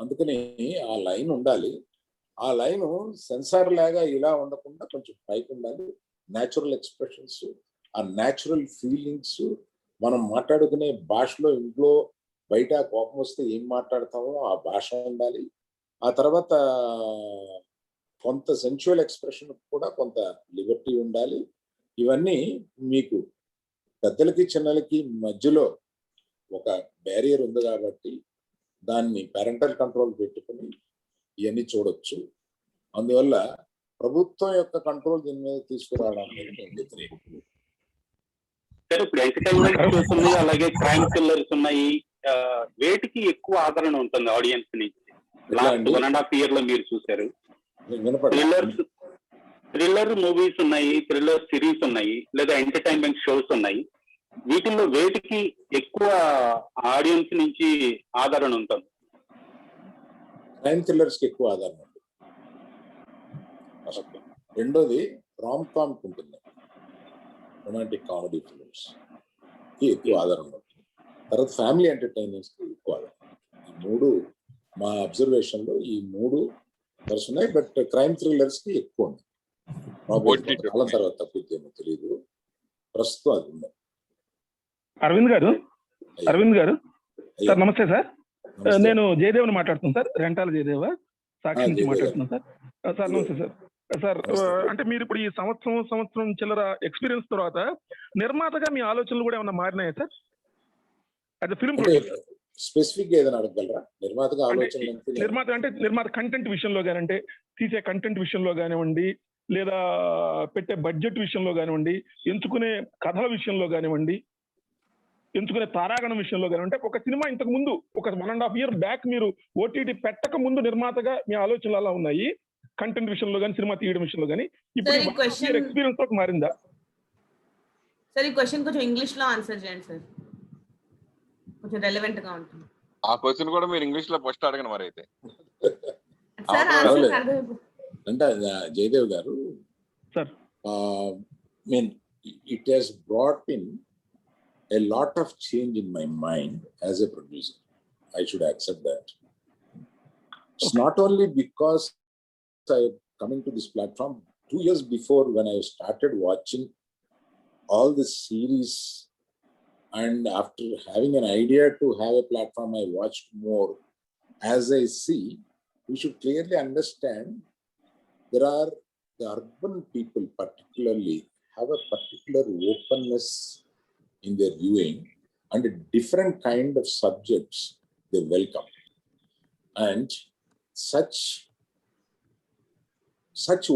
[SPEAKER 9] అందుకని ఆ లైన్ ఉండాలి. ఆ లైన్ సెన్సార్ లాగా ఇలా ఉండకుండా కొంచెం పైకి ఉండాలి. న్యాచురల్ ఎక్స్ప్రెషన్స్, ఆ న్యాచురల్ ఫీలింగ్స్, మనం మాట్లాడుకునే భాషలో ఇంట్లో బయట కోపం వస్తే ఏం మాట్లాడతామో ఆ భాష ఉండాలి. ఆ తర్వాత కొంత సెన్చువల్ ఎక్స్ప్రెషన్ కూడా కొంత లిబర్టీ ఉండాలి. ఇవన్నీ మీకు పెద్దలకి చిన్నలకి మధ్యలో ఒక బ్యారియర్ ఉంది కాబట్టి దాన్ని పేరెంటల్ కంట్రోల్ పెట్టుకుని ఇవన్నీ చూడొచ్చు. అందువల్ల ప్రభుత్వం యొక్క కంట్రోల్ దీని మీద తీసుకురావడానికి నేను వ్యతిరేకం.
[SPEAKER 14] సరే, ఇప్పుడు ఎంటర్టైన్మెంట్ షోస్ ఉన్నాయి, అలాగే క్రైమ్ థ్రిల్లర్స్ ఉన్నాయి. వేటికి ఎక్కువ ఆదరణ ఉంటుంది ఆడియన్స్ నుంచి? లాస్ట్ 1.5 year లో మీరు చూసారు. థ్రిల్లర్ మూవీస్ ఉన్నాయి, థ్రిల్లర్ సిరీస్ ఉన్నాయి, లేదా ఎంటర్టైన్మెంట్ షోస్ ఉన్నాయి. వీటిల్లో వేటికి ఎక్కువ ఆడియన్స్ నుంచి ఆదరణ ఉంటుంది?
[SPEAKER 9] క్రైమ్ థ్రిల్లర్స్ కి ఎక్కువ ఆదరణ ఉంది. రెండోది రామ్ కామ్ ఉంటుంది, రొమాంటిక్ కామెడీ ఫిల్మ్స్ కి ఎక్కువ ఆదరణ ఉంటుంది. తర్వాత ఫ్యామిలీ ఎంటర్టైన్మెంట్స్ కి ఎక్కువ ఆదరణ. ఈ మూడు మా అబ్జర్వేషన్ లో ఈ మూడు వరుస ఉన్నాయి. బట్ క్రైమ్ థ్రిల్లర్స్ కి ఎక్కువ ఉంది. కాలం తర్వాత తప్పిద్దేమో తెలియదు, ప్రస్తుతం అది ఉంది.
[SPEAKER 18] అరవింద్ గారు సార్, నమస్తే సార్. నేను జయదేవ్ని మాట్లాడుతున్నాను సార్, రెంటాల జయదేవ, సాక్షి నుంచి మాట్లాడుతున్నాను సార్. సార్ నమస్తే సార్. సార్ అంటే మీరు ఇప్పుడు ఈ సంవత్సరం చిల్లర ఎక్స్పీరియన్స్ తర్వాత నిర్మాతగా మీ ఆలోచనలు కూడా ఏమన్నా మారినాయా సార్? అది ఫిల్మ్
[SPEAKER 9] స్పెసిఫిక్ ఏదైనా అడగగలరా? నిర్మాతగా ఆలోచన
[SPEAKER 18] నిర్మాత కంటెంట్ విషయంలో కానివ్వండి, తీసే కంటెంట్ విషయంలో కానివ్వండి, లేదా పెట్టే బడ్జెట్ విషయంలో కానివ్వండి, ఎంచుకునే కథల విషయంలో కానివ్వండి, ఎంచుకునే తారాగణం విషయంలో కానివ్వండి. ఒక సినిమా ఇంతకు ముందు ఒక 1.5 year బ్యాక్ మీరు ఓటీటీ పెట్టక ముందు నిర్మాతగా మీ ఆలోచనలు అలా ఉన్నాయి, కంటెంట్ విషయంలో కానీ సినిమా తీయడం విషయంలో కానీ. ఇప్పుడు ఎక్స్పీరియన్స్ తోటి మారిందా
[SPEAKER 5] సార్? ఈ క్వశ్చన్ కొంచెం ఇంగ్లీష్ లో ఆన్సర్ చేయండి సార్, కొంచెం రెలెవెంట్ గా ఉంటుంది.
[SPEAKER 13] ఆ క్వశ్చన్ కూడా మీరు ఇంగ్లీష్ లో ఫస్ట్ అడగండి మరి అయితే.
[SPEAKER 9] అంటే జయదేవ్ గారు
[SPEAKER 18] sir,
[SPEAKER 9] mean it has brought in a lot of change in my mind as a producer. I should accept that. It's not only because I am coming to this platform. 2 years before, when I started watching all the series, and after having an idea to have a platform, I watched more. As I see, we should clearly understand there are the urban people particularly have a particular openness in their viewing and a different kind of subjects they welcome, and such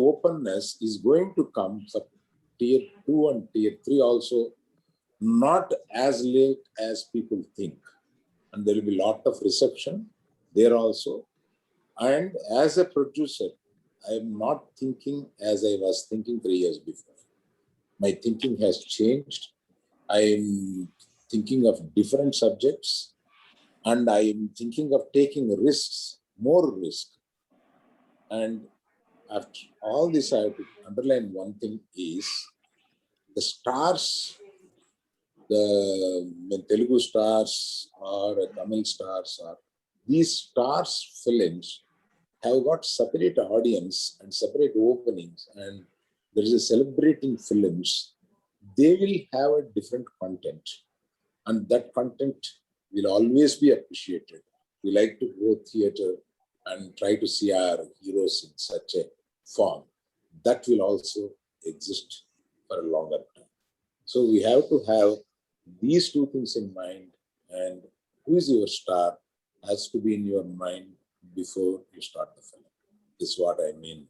[SPEAKER 9] openness is going to come for tier 2 and tier 3 also, not as late as people think, and there will be a lot of reception there also. And as a producer, I am not thinking as I was thinking 3 years before. My thinking has changed. I am thinking of different subjects, and I am thinking of taking risks, more risk. And after all this, I have to underline one thing is the stars, the Telugu stars or Tamil stars, or these stars films have got separate audience and separate openings, and there is a celebrating films. They will have a different content, and that content will always be appreciated. We like to go theater and try to see our heroes in such a form. That will also exist for a longer time. So we have to have these two things in mind, and who is your star has to be in your mind before you start the film. This is what I mean,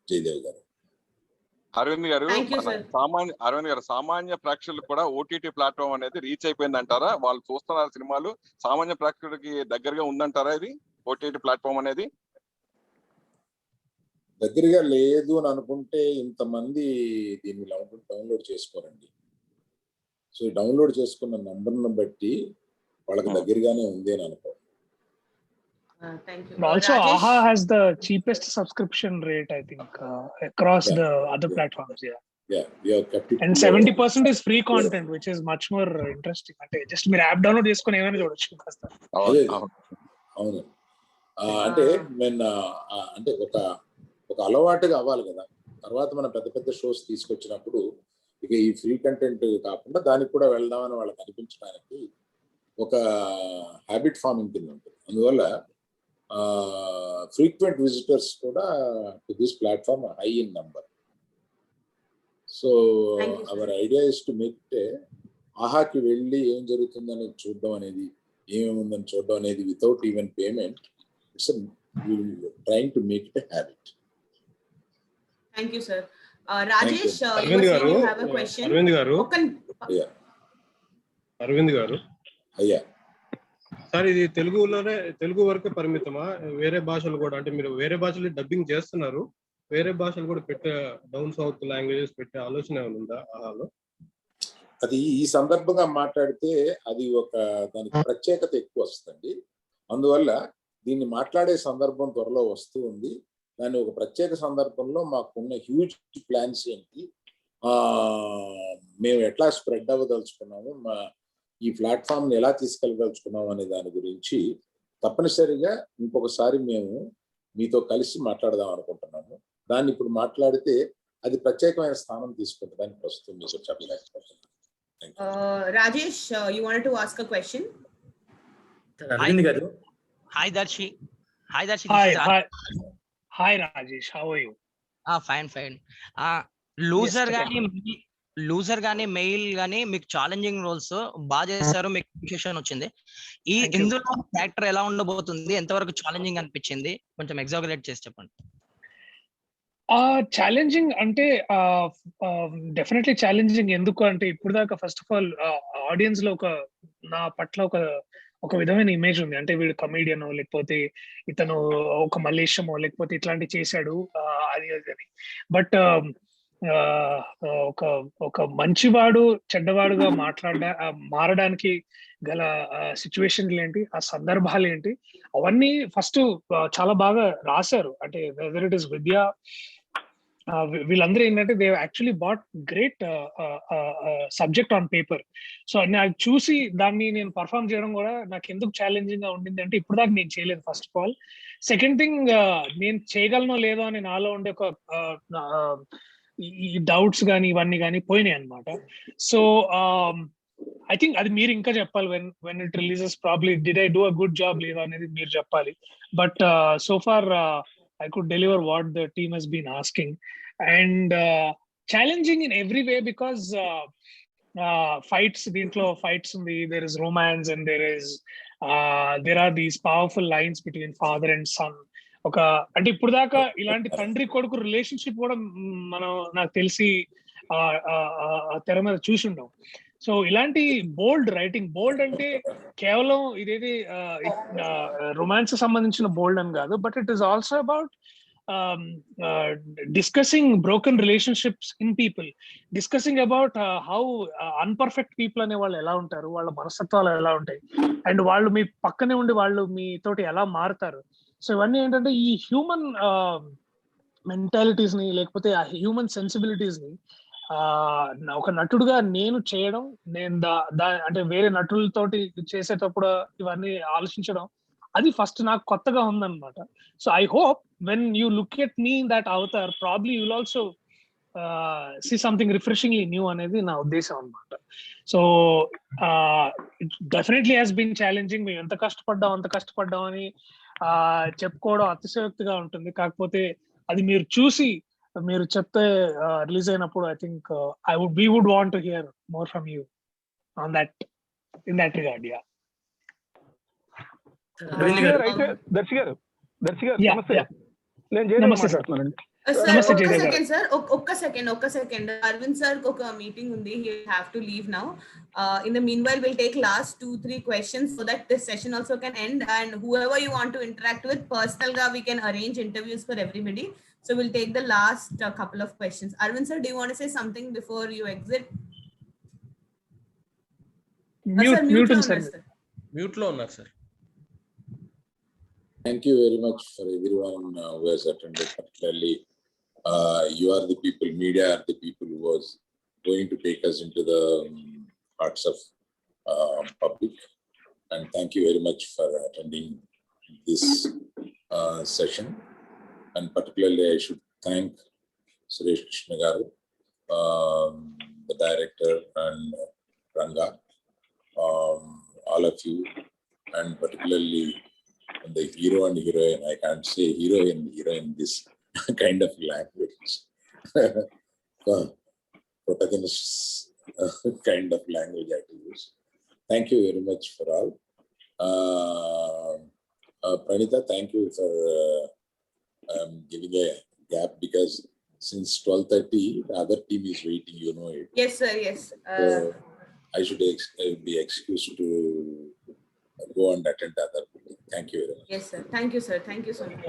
[SPEAKER 9] Jaydev garu.
[SPEAKER 13] Aravind garu, సామాన్య ప్రేక్షకులు కూడా OTT platform అనేది reach అయిపోయింది అంటారా? వాళ్ళు చూస్తున్నారు సినిమాలు, సామాన్య ప్రేక్షకుడికి దగ్గరగా ఉందంటారా ఇది ఓటీటీ ప్లాట్ఫామ్ అనేది?
[SPEAKER 9] దగ్గరగా లేదు అని అనుకుంటే ఇంతమంది దీన్ని డౌన్లోడ్ చేసుకోరండి. సో డౌన్లోడ్ చేసుకున్న నంబర్ను బట్టి వాళ్ళకి దగ్గరగానే ఉంది అని అనుకో.
[SPEAKER 5] Thank you.
[SPEAKER 8] Also, AHA has the cheapest subscription rate, I think, across the other platforms. Yeah.
[SPEAKER 9] Yeah, we have kept it.
[SPEAKER 8] And 70% is free content, which is much more interesting. అంటే just మీరు app download చేసుకొని ఏమైనా చూడొచ్చు కాస్త.
[SPEAKER 9] అవును. అంటే నేను అంటే ఒక అలవాటుగా అవ్వాలి కదా. తర్వాత మనం పెద్ద పెద్ద షోస్ తీసుకొచ్చినప్పుడు ఇక ఈ ఫ్రీ కంటెంట్ కాకుండా దానికి కూడా వెళ్దామని వాళ్ళకి అనిపించడానికి ఒక హ్యాబిట్ ఫార్మింగ్ కింద ఉంటుంది. అందువల్ల ఫ్రీక్వెంట్ విజిటర్స్ కూడా to this platform high in number. So our idea is to make it ఆహాకి వెళ్ళి ఏం జరుగుతుందని చూడడం అనేది, ఏమేముందని చూడడం అనేది without even payment. It's trying to make it a habit.
[SPEAKER 5] Thank you sir. Rajesh,
[SPEAKER 19] Aravind garu
[SPEAKER 9] అయ్యా
[SPEAKER 19] సార్, ఇది తెలుగు వరకే పరిమితమా? వేరే భాషలు కూడా, అంటే మీరు వేరే భాషలు డబ్బింగ్ చేస్తున్నారు, వేరే భాషలు కూడా పెట్టే డౌన్ సౌత్ లాంగ్వేజెస్ పెట్టే ఆలోచన ఏమైనా ఉందా ఆహాలో?
[SPEAKER 9] అది ఈ సందర్భంగా మాట్లాడితే అది దానికి ప్రత్యేకత ఎక్కువ వస్తుంది. అందువల్ల దీన్ని మాట్లాడే సందర్భం త్వరలో వస్తూ ఉంది. దాన్ని ఒక ప్రత్యేక సందర్భంలో మాకున్న హ్యూజ్ ప్లాన్స్ ఏంటి, మేము ఎట్లా స్ప్రెడ్ అవ్వదలుచుకున్నాము, ఈ ప్లాట్ఫామ్ని ఎలా తీసుకెళ్ళదలుచుకున్నాము అనే దాని గురించి తప్పనిసరిగా ఇంకొకసారి మేము మీతో కలిసి మాట్లాడదాం అనుకుంటున్నాము. దాన్ని ఇప్పుడు మాట్లాడితే అది ప్రత్యేకమైన స్థానం తీసుకుంటుందని ప్రస్తుతం మీకు చెప్పలేకపోతున్నాను.
[SPEAKER 5] Rajesh, you wanted to ask a question?
[SPEAKER 16] Arvind గారు.
[SPEAKER 20] Hi Darshi.
[SPEAKER 8] Hi Rajesh, how are you?
[SPEAKER 20] Fine. Loser గానీ మెయిల్ గానీ మీకు ఛాలెంజింగ్ రోల్స్ బాగా చేశారు, మీకు అప్రిషియేషన్ వచ్చింది. ఇందులో క్యారెక్టర్ ఎలా ఉండబోతుంది, ఎంతవరకు ఛాలెంజింగ్ అనిపించింది, కొంచెం ఎగ్జాగరేట్ చేసి చెప్పండి.
[SPEAKER 8] ఛాలెంజింగ్ అంటే డెఫినెట్లీ ఛాలెంజింగ్. ఎందుకు అంటే ఇప్పుడు దాకా ఫస్ట్ ఆఫ్ ఆల్ ఆడియన్స్ లో నా పట్ల ఒక విధమైన ఇమేజ్ ఉంది. అంటే వీడు కమీడియన్, లేకపోతే ఇతను ఒక మలేషియమో, లేకపోతే ఇట్లాంటి చేశాడు అది అని. బట్ ఒక మంచివాడు చెడ్డవాడుగా మారడానికి గల సిచ్యువేషన్లు ఏంటి, ఆ సందర్భాలు ఏంటి, అవన్నీ ఫస్ట్ చాలా బాగా రాశారు. అంటే వెదర్ ఇట్ ఇస్ విద్య, వీళ్ళందరూ ఏంటంటే they actually bought great subject on paper. So నాకు చూసి దాన్ని నేను పర్ఫామ్ చేయడం కూడా నాకు ఎందుకు ఛాలెంజింగ్ గా ఉండింది అంటే ఇప్పుడు దాకా నేను చేయలేదు first of all. Second thing, నేను చేయగలనో లేదో అని నాలో ఉండే ఒక ఈ డౌట్స్ కానీ ఇవన్నీ కానీ పోయినాయి అనమాట. సో ఐ థింక్ అది మీరు ఇంకా చెప్పాలి. When it releases probably did I do a good job లేదా అనేది మీరు చెప్పాలి. But so far I could deliver what the team has been asking, and challenging in every way because fights, there is romance, and there are these powerful lines between father and son. అంటే ఇప్పుడు దాకా ఇలాంటి తండ్రి కొడుకు relationship కూడా మనం నాకు తెలిసి తెర మీద చూసి ఉంటాం. సో ఇలాంటి బోల్డ్ అంటే కేవలం ఇదేది రొమాన్స్ సంబంధించిన బోల్డ్ అని కాదు, but it is also about discussing broken relationships in people, discussing about how imperfect people అనే వాళ్ళు ఎలా ఉంటారు, వాళ్ళ మనస్తత్వాలు ఎలా ఉంటాయి, అండ్ వాళ్ళు మీ పక్కనే ఉండి వాళ్ళు మీతోటి ఎలా మారుతారు. సో ఇవన్నీ ఏంటంటే ఈ హ్యూమన్ మెంటాలిటీస్ ని, లేకపోతే ఆ హ్యూమన్ సెన్సిబిలిటీస్ ని ఒక నటుడుగా నేను చేయడం, నేను అంటే వేరే నటులతోటి చేసేటప్పుడు ఇవన్నీ ఆలోచించడం, అది ఫస్ట్ నాకు కొత్తగా ఉందన్నమాట. So I hope when you look at me in that అవతార్, probably you will also see something refreshingly new అనేది నా ఉద్దేశం అనమాట. So definitely has been challenging. మేము ఎంత కష్టపడ్డాం అని చెప్పుకోవడం అతిశయోక్తిగా ఉంటుంది. కాకపోతే అది మీరు చూసి మీరు చెప్తే రిలీజ్ అయినప్పుడు I think we would want to hear more from you on that, in that regard. Yeah.
[SPEAKER 18] Darshi garu
[SPEAKER 8] నమస్తే.
[SPEAKER 18] నేను మాట్లాడుతున్నానండి.
[SPEAKER 5] ఒక్క సెకండ్ అరవింద్ సార్ ఒక మీటింగ్ ఉంది, he have to leave now. In the meanwhile we'll take last 2-3 questions so that this session also can end, and whoever you want to interact with personal ga we can arrange interviews for everybody. So we'll take the last couple of questions. Arvind sir, do you want to say something before you exit?
[SPEAKER 17] Mute lo unnar sir.
[SPEAKER 9] Thank you very much for everyone who has attended, particularly You are the people, media are the people who was going to take us into the hearts of public. And thank you very much for attending this session. And particularly, I should thank Suresh Krishna garu, the director, and Ranga, all of you, and particularly the hero and heroine. I can't say hero and heroine this kind of language. Protagonists kind of language I have to use. Thank you very much for all. Pranita, thank you for giving a gap, because since 12:30, the other team is waiting, you know it.
[SPEAKER 5] Yes, sir, yes.
[SPEAKER 9] So I should be excused to go and attend the other meeting. Thank you very much.
[SPEAKER 5] Yes, sir. Thank you, sir. Thank you so much.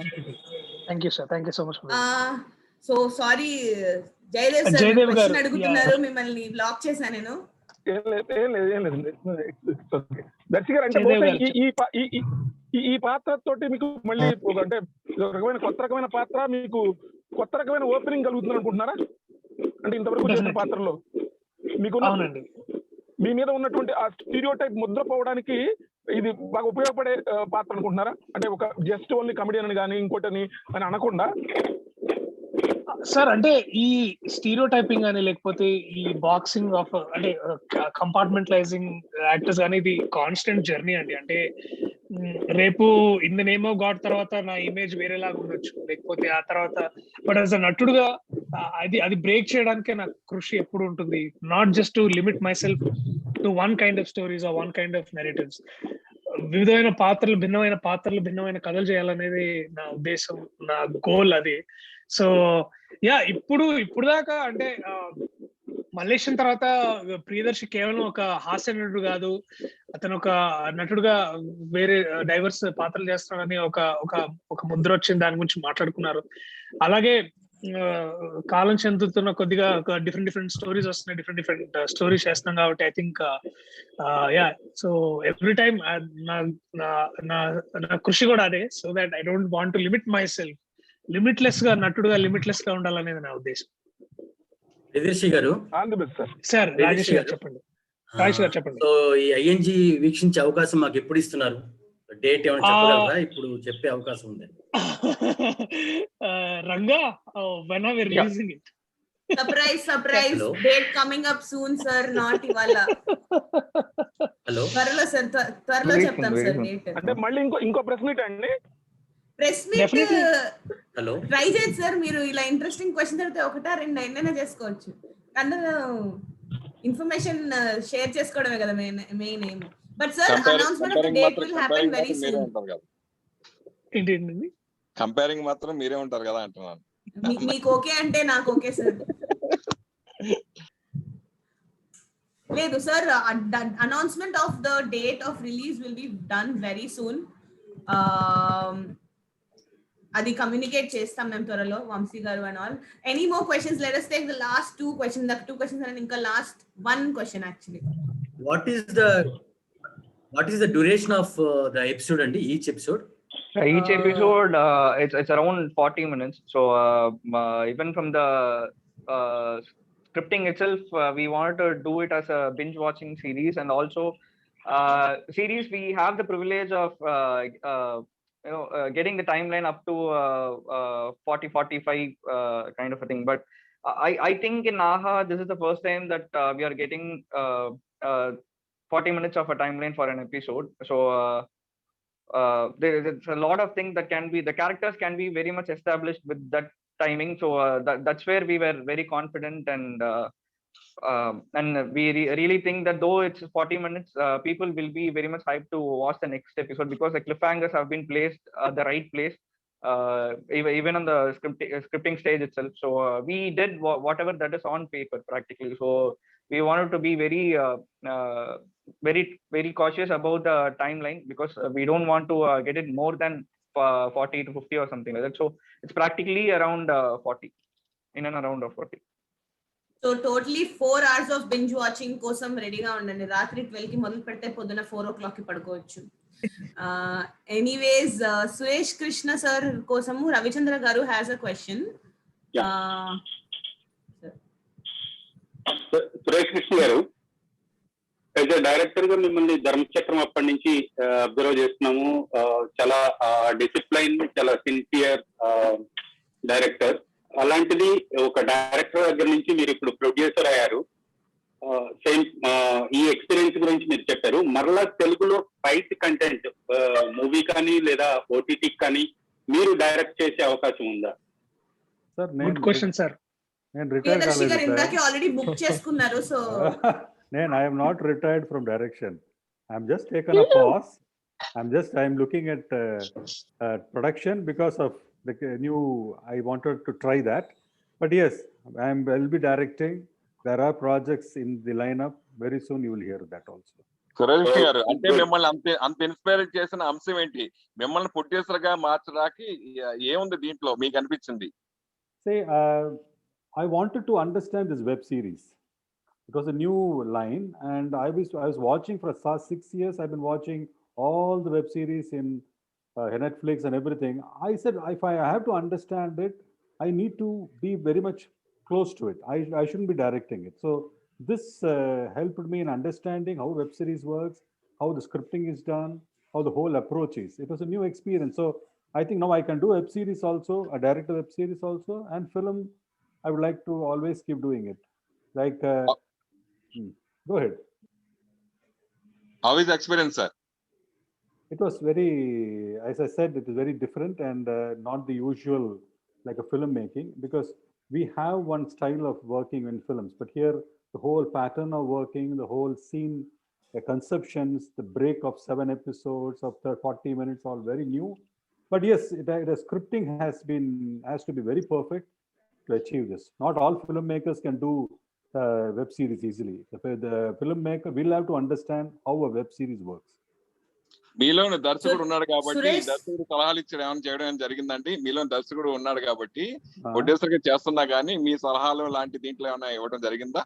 [SPEAKER 8] Thank you, sir. Thank you so much.
[SPEAKER 5] So sorry, Jaydev sir,
[SPEAKER 8] Jaydev
[SPEAKER 5] question
[SPEAKER 8] garu,
[SPEAKER 5] అడుగుతున్నారు, మిమ్మల్ని black చేశాను నేను.
[SPEAKER 18] దర్శి గారు, అంటే ఈ పాత్రతోటి మీకు మళ్ళీ అంటే కొత్త రకమైన పాత్ర, మీకు కొత్త రకమైన ఓపెనింగ్ కలుగుతుంది అనుకుంటున్నారా? అంటే ఇంతవరకు చేసిన పాత్రలో మీకు మీ మీద ఉన్నటువంటి ఆ స్టీరియోటైప్ ముద్ర పోవడానికి ఇది బాగా ఉపయోగపడే పాత్ర అనుకుంటున్నారా? అంటే ఒక జస్ట్ ఓన్లీ కమెడియన్ అని కానీ ఇంకోటని అని అనకుండా.
[SPEAKER 8] సార్, అంటే ఈ స్టీరియో టైపింగ్ అని, లేకపోతే ఈ బాక్సింగ్ ఆఫ్ అంటే కంపార్ట్మెంటలైజింగ్ యాక్టర్స్ అనేది కాన్స్టెంట్ జర్నీ అండి. అంటే రేపు in the name of God తర్వాత నా ఇమేజ్ వేరేలాగా ఉండొచ్చు, లేకపోతే ఆ తర్వాత బట్ యాజ్ అ నటుడుగా అది బ్రేక్ చేయడానికే నాకు కృషి ఎప్పుడు ఉంటుంది. Not just to limit myself to one kind of stories or one kind of narratives. వివిధమైన పాత్రలు, భిన్నమైన కథలు చేయాలనేది నా ఉద్దేశం, నా గోల్ అది. సో యా, ఇప్పుడు దాకా అంటే మల్లేశం తర్వాత ప్రియదర్శి కేవలం ఒక హాస్య నటుడు కాదు, అతను ఒక నటుడుగా వేరే డైవర్స్ పాత్రలు చేస్తున్నాడని ఒక ముద్ర వచ్చింది. దాని గురించి మాట్లాడుకున్నారు. అలాగే కాలం చెందుతున్న కొద్దిగా ఒక డిఫరెంట్ స్టోరీస్ వస్తున్నాయి, డిఫరెంట్ స్టోరీస్ చేస్తున్నాం కాబట్టి I think yeah, so every time నా కృషి కూడా అదే. So that I don't want to limit my self, limitless గా నటుడుగా లిమిట్లెస్ గా ఉండాలనేది నా ఉద్దేశం.
[SPEAKER 16] ప్రియదర్శి గారు,
[SPEAKER 8] సార్ రాజేష్ గారు చెప్పండి.
[SPEAKER 16] సో ఈ ఐఎన్జి వీక్షించే అవకాశం మాకు ఎప్పుడు ఇస్తున్నారు? డేట్ ఏమైనా చెప్పగలరా? ఇప్పుడు చెప్పే అవకాశం ఉంది.
[SPEAKER 8] Ranga, when are we releasing it?
[SPEAKER 5] Surprise. Date coming up soon, sir. Not ఇవాళ.
[SPEAKER 16] హలో,
[SPEAKER 5] త్వరలో సార్, త్వరలో చెప్తాం సార్ డేట్.
[SPEAKER 18] అంటే మళ్ళీ ఇంకో ప్రెస్ మీట్ అండి.
[SPEAKER 5] ప్రెస్ మీట్
[SPEAKER 16] హలో,
[SPEAKER 5] ట్రై చేయండి సార్. మీరు ఇలా ఇంట్రెస్టింగ్ క్వశ్చన్ అడిగితే ఒకటా రెండా ఎన్నైనా చేసుకోవచ్చు. అందరూ ఇన్ఫర్మేషన్ షేర్ చేసుకోవడమే కదా main aim. But sir, announcement of the date will happen very soon.
[SPEAKER 8] ఏంటి
[SPEAKER 13] కంపేరింగ్ మాత్రం మీరే ఉంటారు కదా అంటున్నాను.
[SPEAKER 5] మీకు ఓకే అంటే నాకు ఓకే సార్. లేదు sir, announcement of the date of release will be done very soon. అది కమ్యూనికేట్ చేస్తాం మేము త్వరలో, వంశీ గారు and all. Any more questions? Let us take the last two questions. The two questions and ఇంకా last one question actually.
[SPEAKER 16] What is the duration of the episode and each episode?
[SPEAKER 11] Each episode it's around 40 minutes. So even from the scripting itself, we wanted to do it as a binge watching series, and also series we have the privilege of getting the timeline up to 40-45 kind of a thing. But I think in AHA this is the first time that we are getting 40 minutes of a timeline for an episode. So there's a lot of things that can be, the characters can be very much established with that timing. So that's where we were very confident, and we really think that though it's 40 minutes, people will be very much hyped to watch the next episode, because the cliffhangers have been placed at the right place, even on the scripting stage itself. So we did whatever that is on paper practically. So we wanted to be very cautious about the timeline, because we don't want to get it more than 40 to 50 or something like that. So it's practically around 40, in and around 40.
[SPEAKER 5] So totally 4 hours of binge watching కోసం రెడీగా ఉండండి. రాత్రి 12 కి మొదలు పెడితే పొద్దున 4 o'clock కి పడుకోవచ్చు. ఎనీవేస్, సురేష్ కృష్ణ సార్ కోసము రవిచంద్ర గారు has a question.
[SPEAKER 14] Suresh Krishna గారు, యాజ్ ఎ డైరెక్టర్ గా మిమ్మల్ని ధర్మచక్రం అప్పటి నుంచి అబ్జర్వ్ చేస్తున్నాము. చాలా డిసిప్లైన్, చాలా సిన్సియర్ డైరెక్టర్. అలాంటిది ఒక డైరెక్టర్ దగ్గర నుంచి మీరు ఇప్పుడు ప్రొడ్యూసర్ అయ్యారు. సేమ్ ఈ ఎక్స్పీరియన్స్ గురించి మీరు చెప్పారు. మరలా తెలుగులో ఫైట్ కంటెంట్ మూవీ కానీ లేదా ఓటీటీ కానీ మీరు డైరెక్ట్ చేసే అవకాశం ఉందా?
[SPEAKER 4] Sir
[SPEAKER 8] good question sir.
[SPEAKER 4] నేను రిటైర్ కాలేదు
[SPEAKER 5] ఇందాకే ఆల్రెడీ బుక్ చేసుకున్నారు. So
[SPEAKER 4] I am not retired from direction. I'm just taken a pause. I'm looking at production because of the new. I wanted to try that, but yes, I'll be directing. There are projects in the lineup. Very soon you will hear that also.
[SPEAKER 13] Suresh గారు, అంటే మిమ్మల్ని అంత inspire చేసిన అంశం ఏంటి? మిమ్మల్ని producer గా మార్చడానికి ఏముంది దీంట్లో మీకు అనిపించింది?
[SPEAKER 4] Say, I wanted to understand this web series. It was a new line, and I was watching for the last 6 years. I've been watching all the web series in Netflix and everything. I said, if I have to understand it, I need to be very much close to it. I shouldn't be directing it. So this helped me in understanding how web series works, how the scripting is done, how the whole approach is. It was a new experience. So I think now I can do web series also, a director web series also, and film. I would like to always keep doing it. Like, go ahead.
[SPEAKER 13] How is the experience, sir?
[SPEAKER 4] It was very, as I said, it is very different and not the usual like a filmmaking, because we have one style of working in films, but here the whole pattern of working, the whole scene, the conceptions, the break of 7 episodes of 40 minutes, all very new. But yes, the scripting has to be very perfect to achieve this. Not all filmmakers can do web series easily. The filmmaker will have to understand how a web series works.
[SPEAKER 13] మీలోని దర్శకుడు ఉన్నాడు కాబట్టి, దర్శకుడు సలహాలు ఇచ్చడం ఏమైనా చేయడం జరిగిందండి? మీలోని దర్శకుడు ఉన్నాడు కాబట్టి ప్రొడ్యూసర్ గా చేస్తున్నా గానీ మీ సలహాలు లాంటి దీంట్లో ఏమైనా ఇవ్వడం జరిగిందా?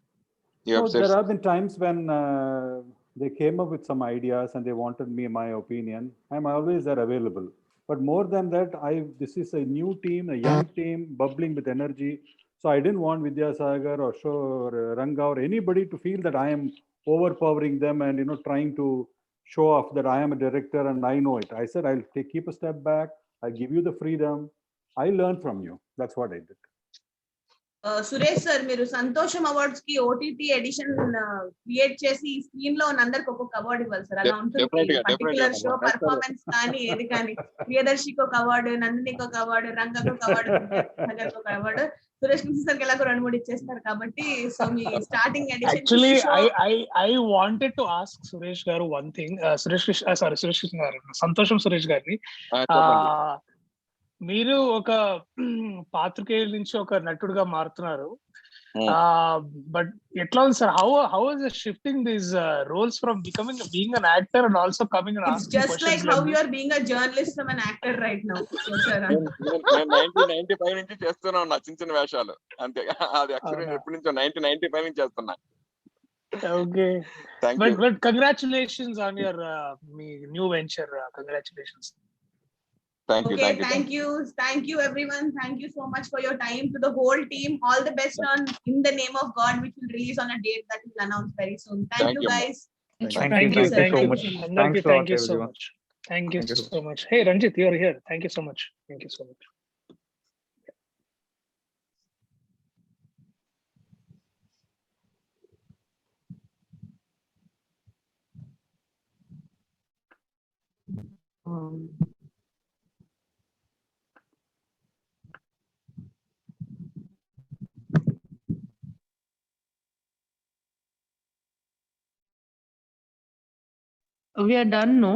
[SPEAKER 4] There have been times when they came up with some ideas and they wanted my opinion. I'm always there available. But more than that, this is a new team, a young team, bubbling with energy. So I didn't want Vidyasagar or Ranga or anybody to feel that I am overpowering them and trying to show off that I am a director and I know it. I said I'll keep a step back. I'll give you the freedom. I learn from you. That's what I did.
[SPEAKER 5] Suresh sir, మీరు సంతోషం awards కి OTT edition create చేసి screen లో ఉన్న అందరికి ఒక్కొక్క award ఇవ్వాలి sir. అలా ఉంటుంది పర్టికులర్ షో పర్ఫార్మెన్స్ కానీ ఏది కానీ. ప్రియదర్శికి ఒక అవార్డు, నందినికి ఒక అవార్డు, రంగకు ఒక అవార్డు, నగర్కి ఒక అవార్డు, సురేష్ కృష్ణ సార్ కి ఎలాగో 2-3 ఇచ్చేస్తారు కాబట్టి. సో మీ starting edition.
[SPEAKER 8] Actually I wanted to ask Suresh garu one thing. Suresh Krishna గారు, సంతోషం సురేష్ గారిని, మీరు ఒక పాత్రికేయుల నుంచి ఒక నటుడుగా మారుతున్నారు. బట్ ఎట్లా ఉంది sir? How is shifting these roles from being an actor and also coming and asking
[SPEAKER 5] questions? Just like how you are being a journalist from an actor right now.
[SPEAKER 13] నేను 1995 నుంచి చేస్తున్నా ఉన్నా చిన్న చిన్న వేషాలు అంతే. అది యాక్చువల్లీ ఎప్పటి నుంచో 1995 నుంచి చేస్తున్నా.
[SPEAKER 8] Okay, but congratulations on your me new venture. Congratulations.
[SPEAKER 13] Thank you.
[SPEAKER 5] Thank you everyone. Thank you so much for your time. To the whole team, all the best on In the Name of God, which will release on a date that will announce very soon. Thank you guys.
[SPEAKER 8] Thank you so much. Thank you so much. Thank you so much. Hey Ranjit, you are here. Thank you so much. Thank you so much.
[SPEAKER 2] We are done, no?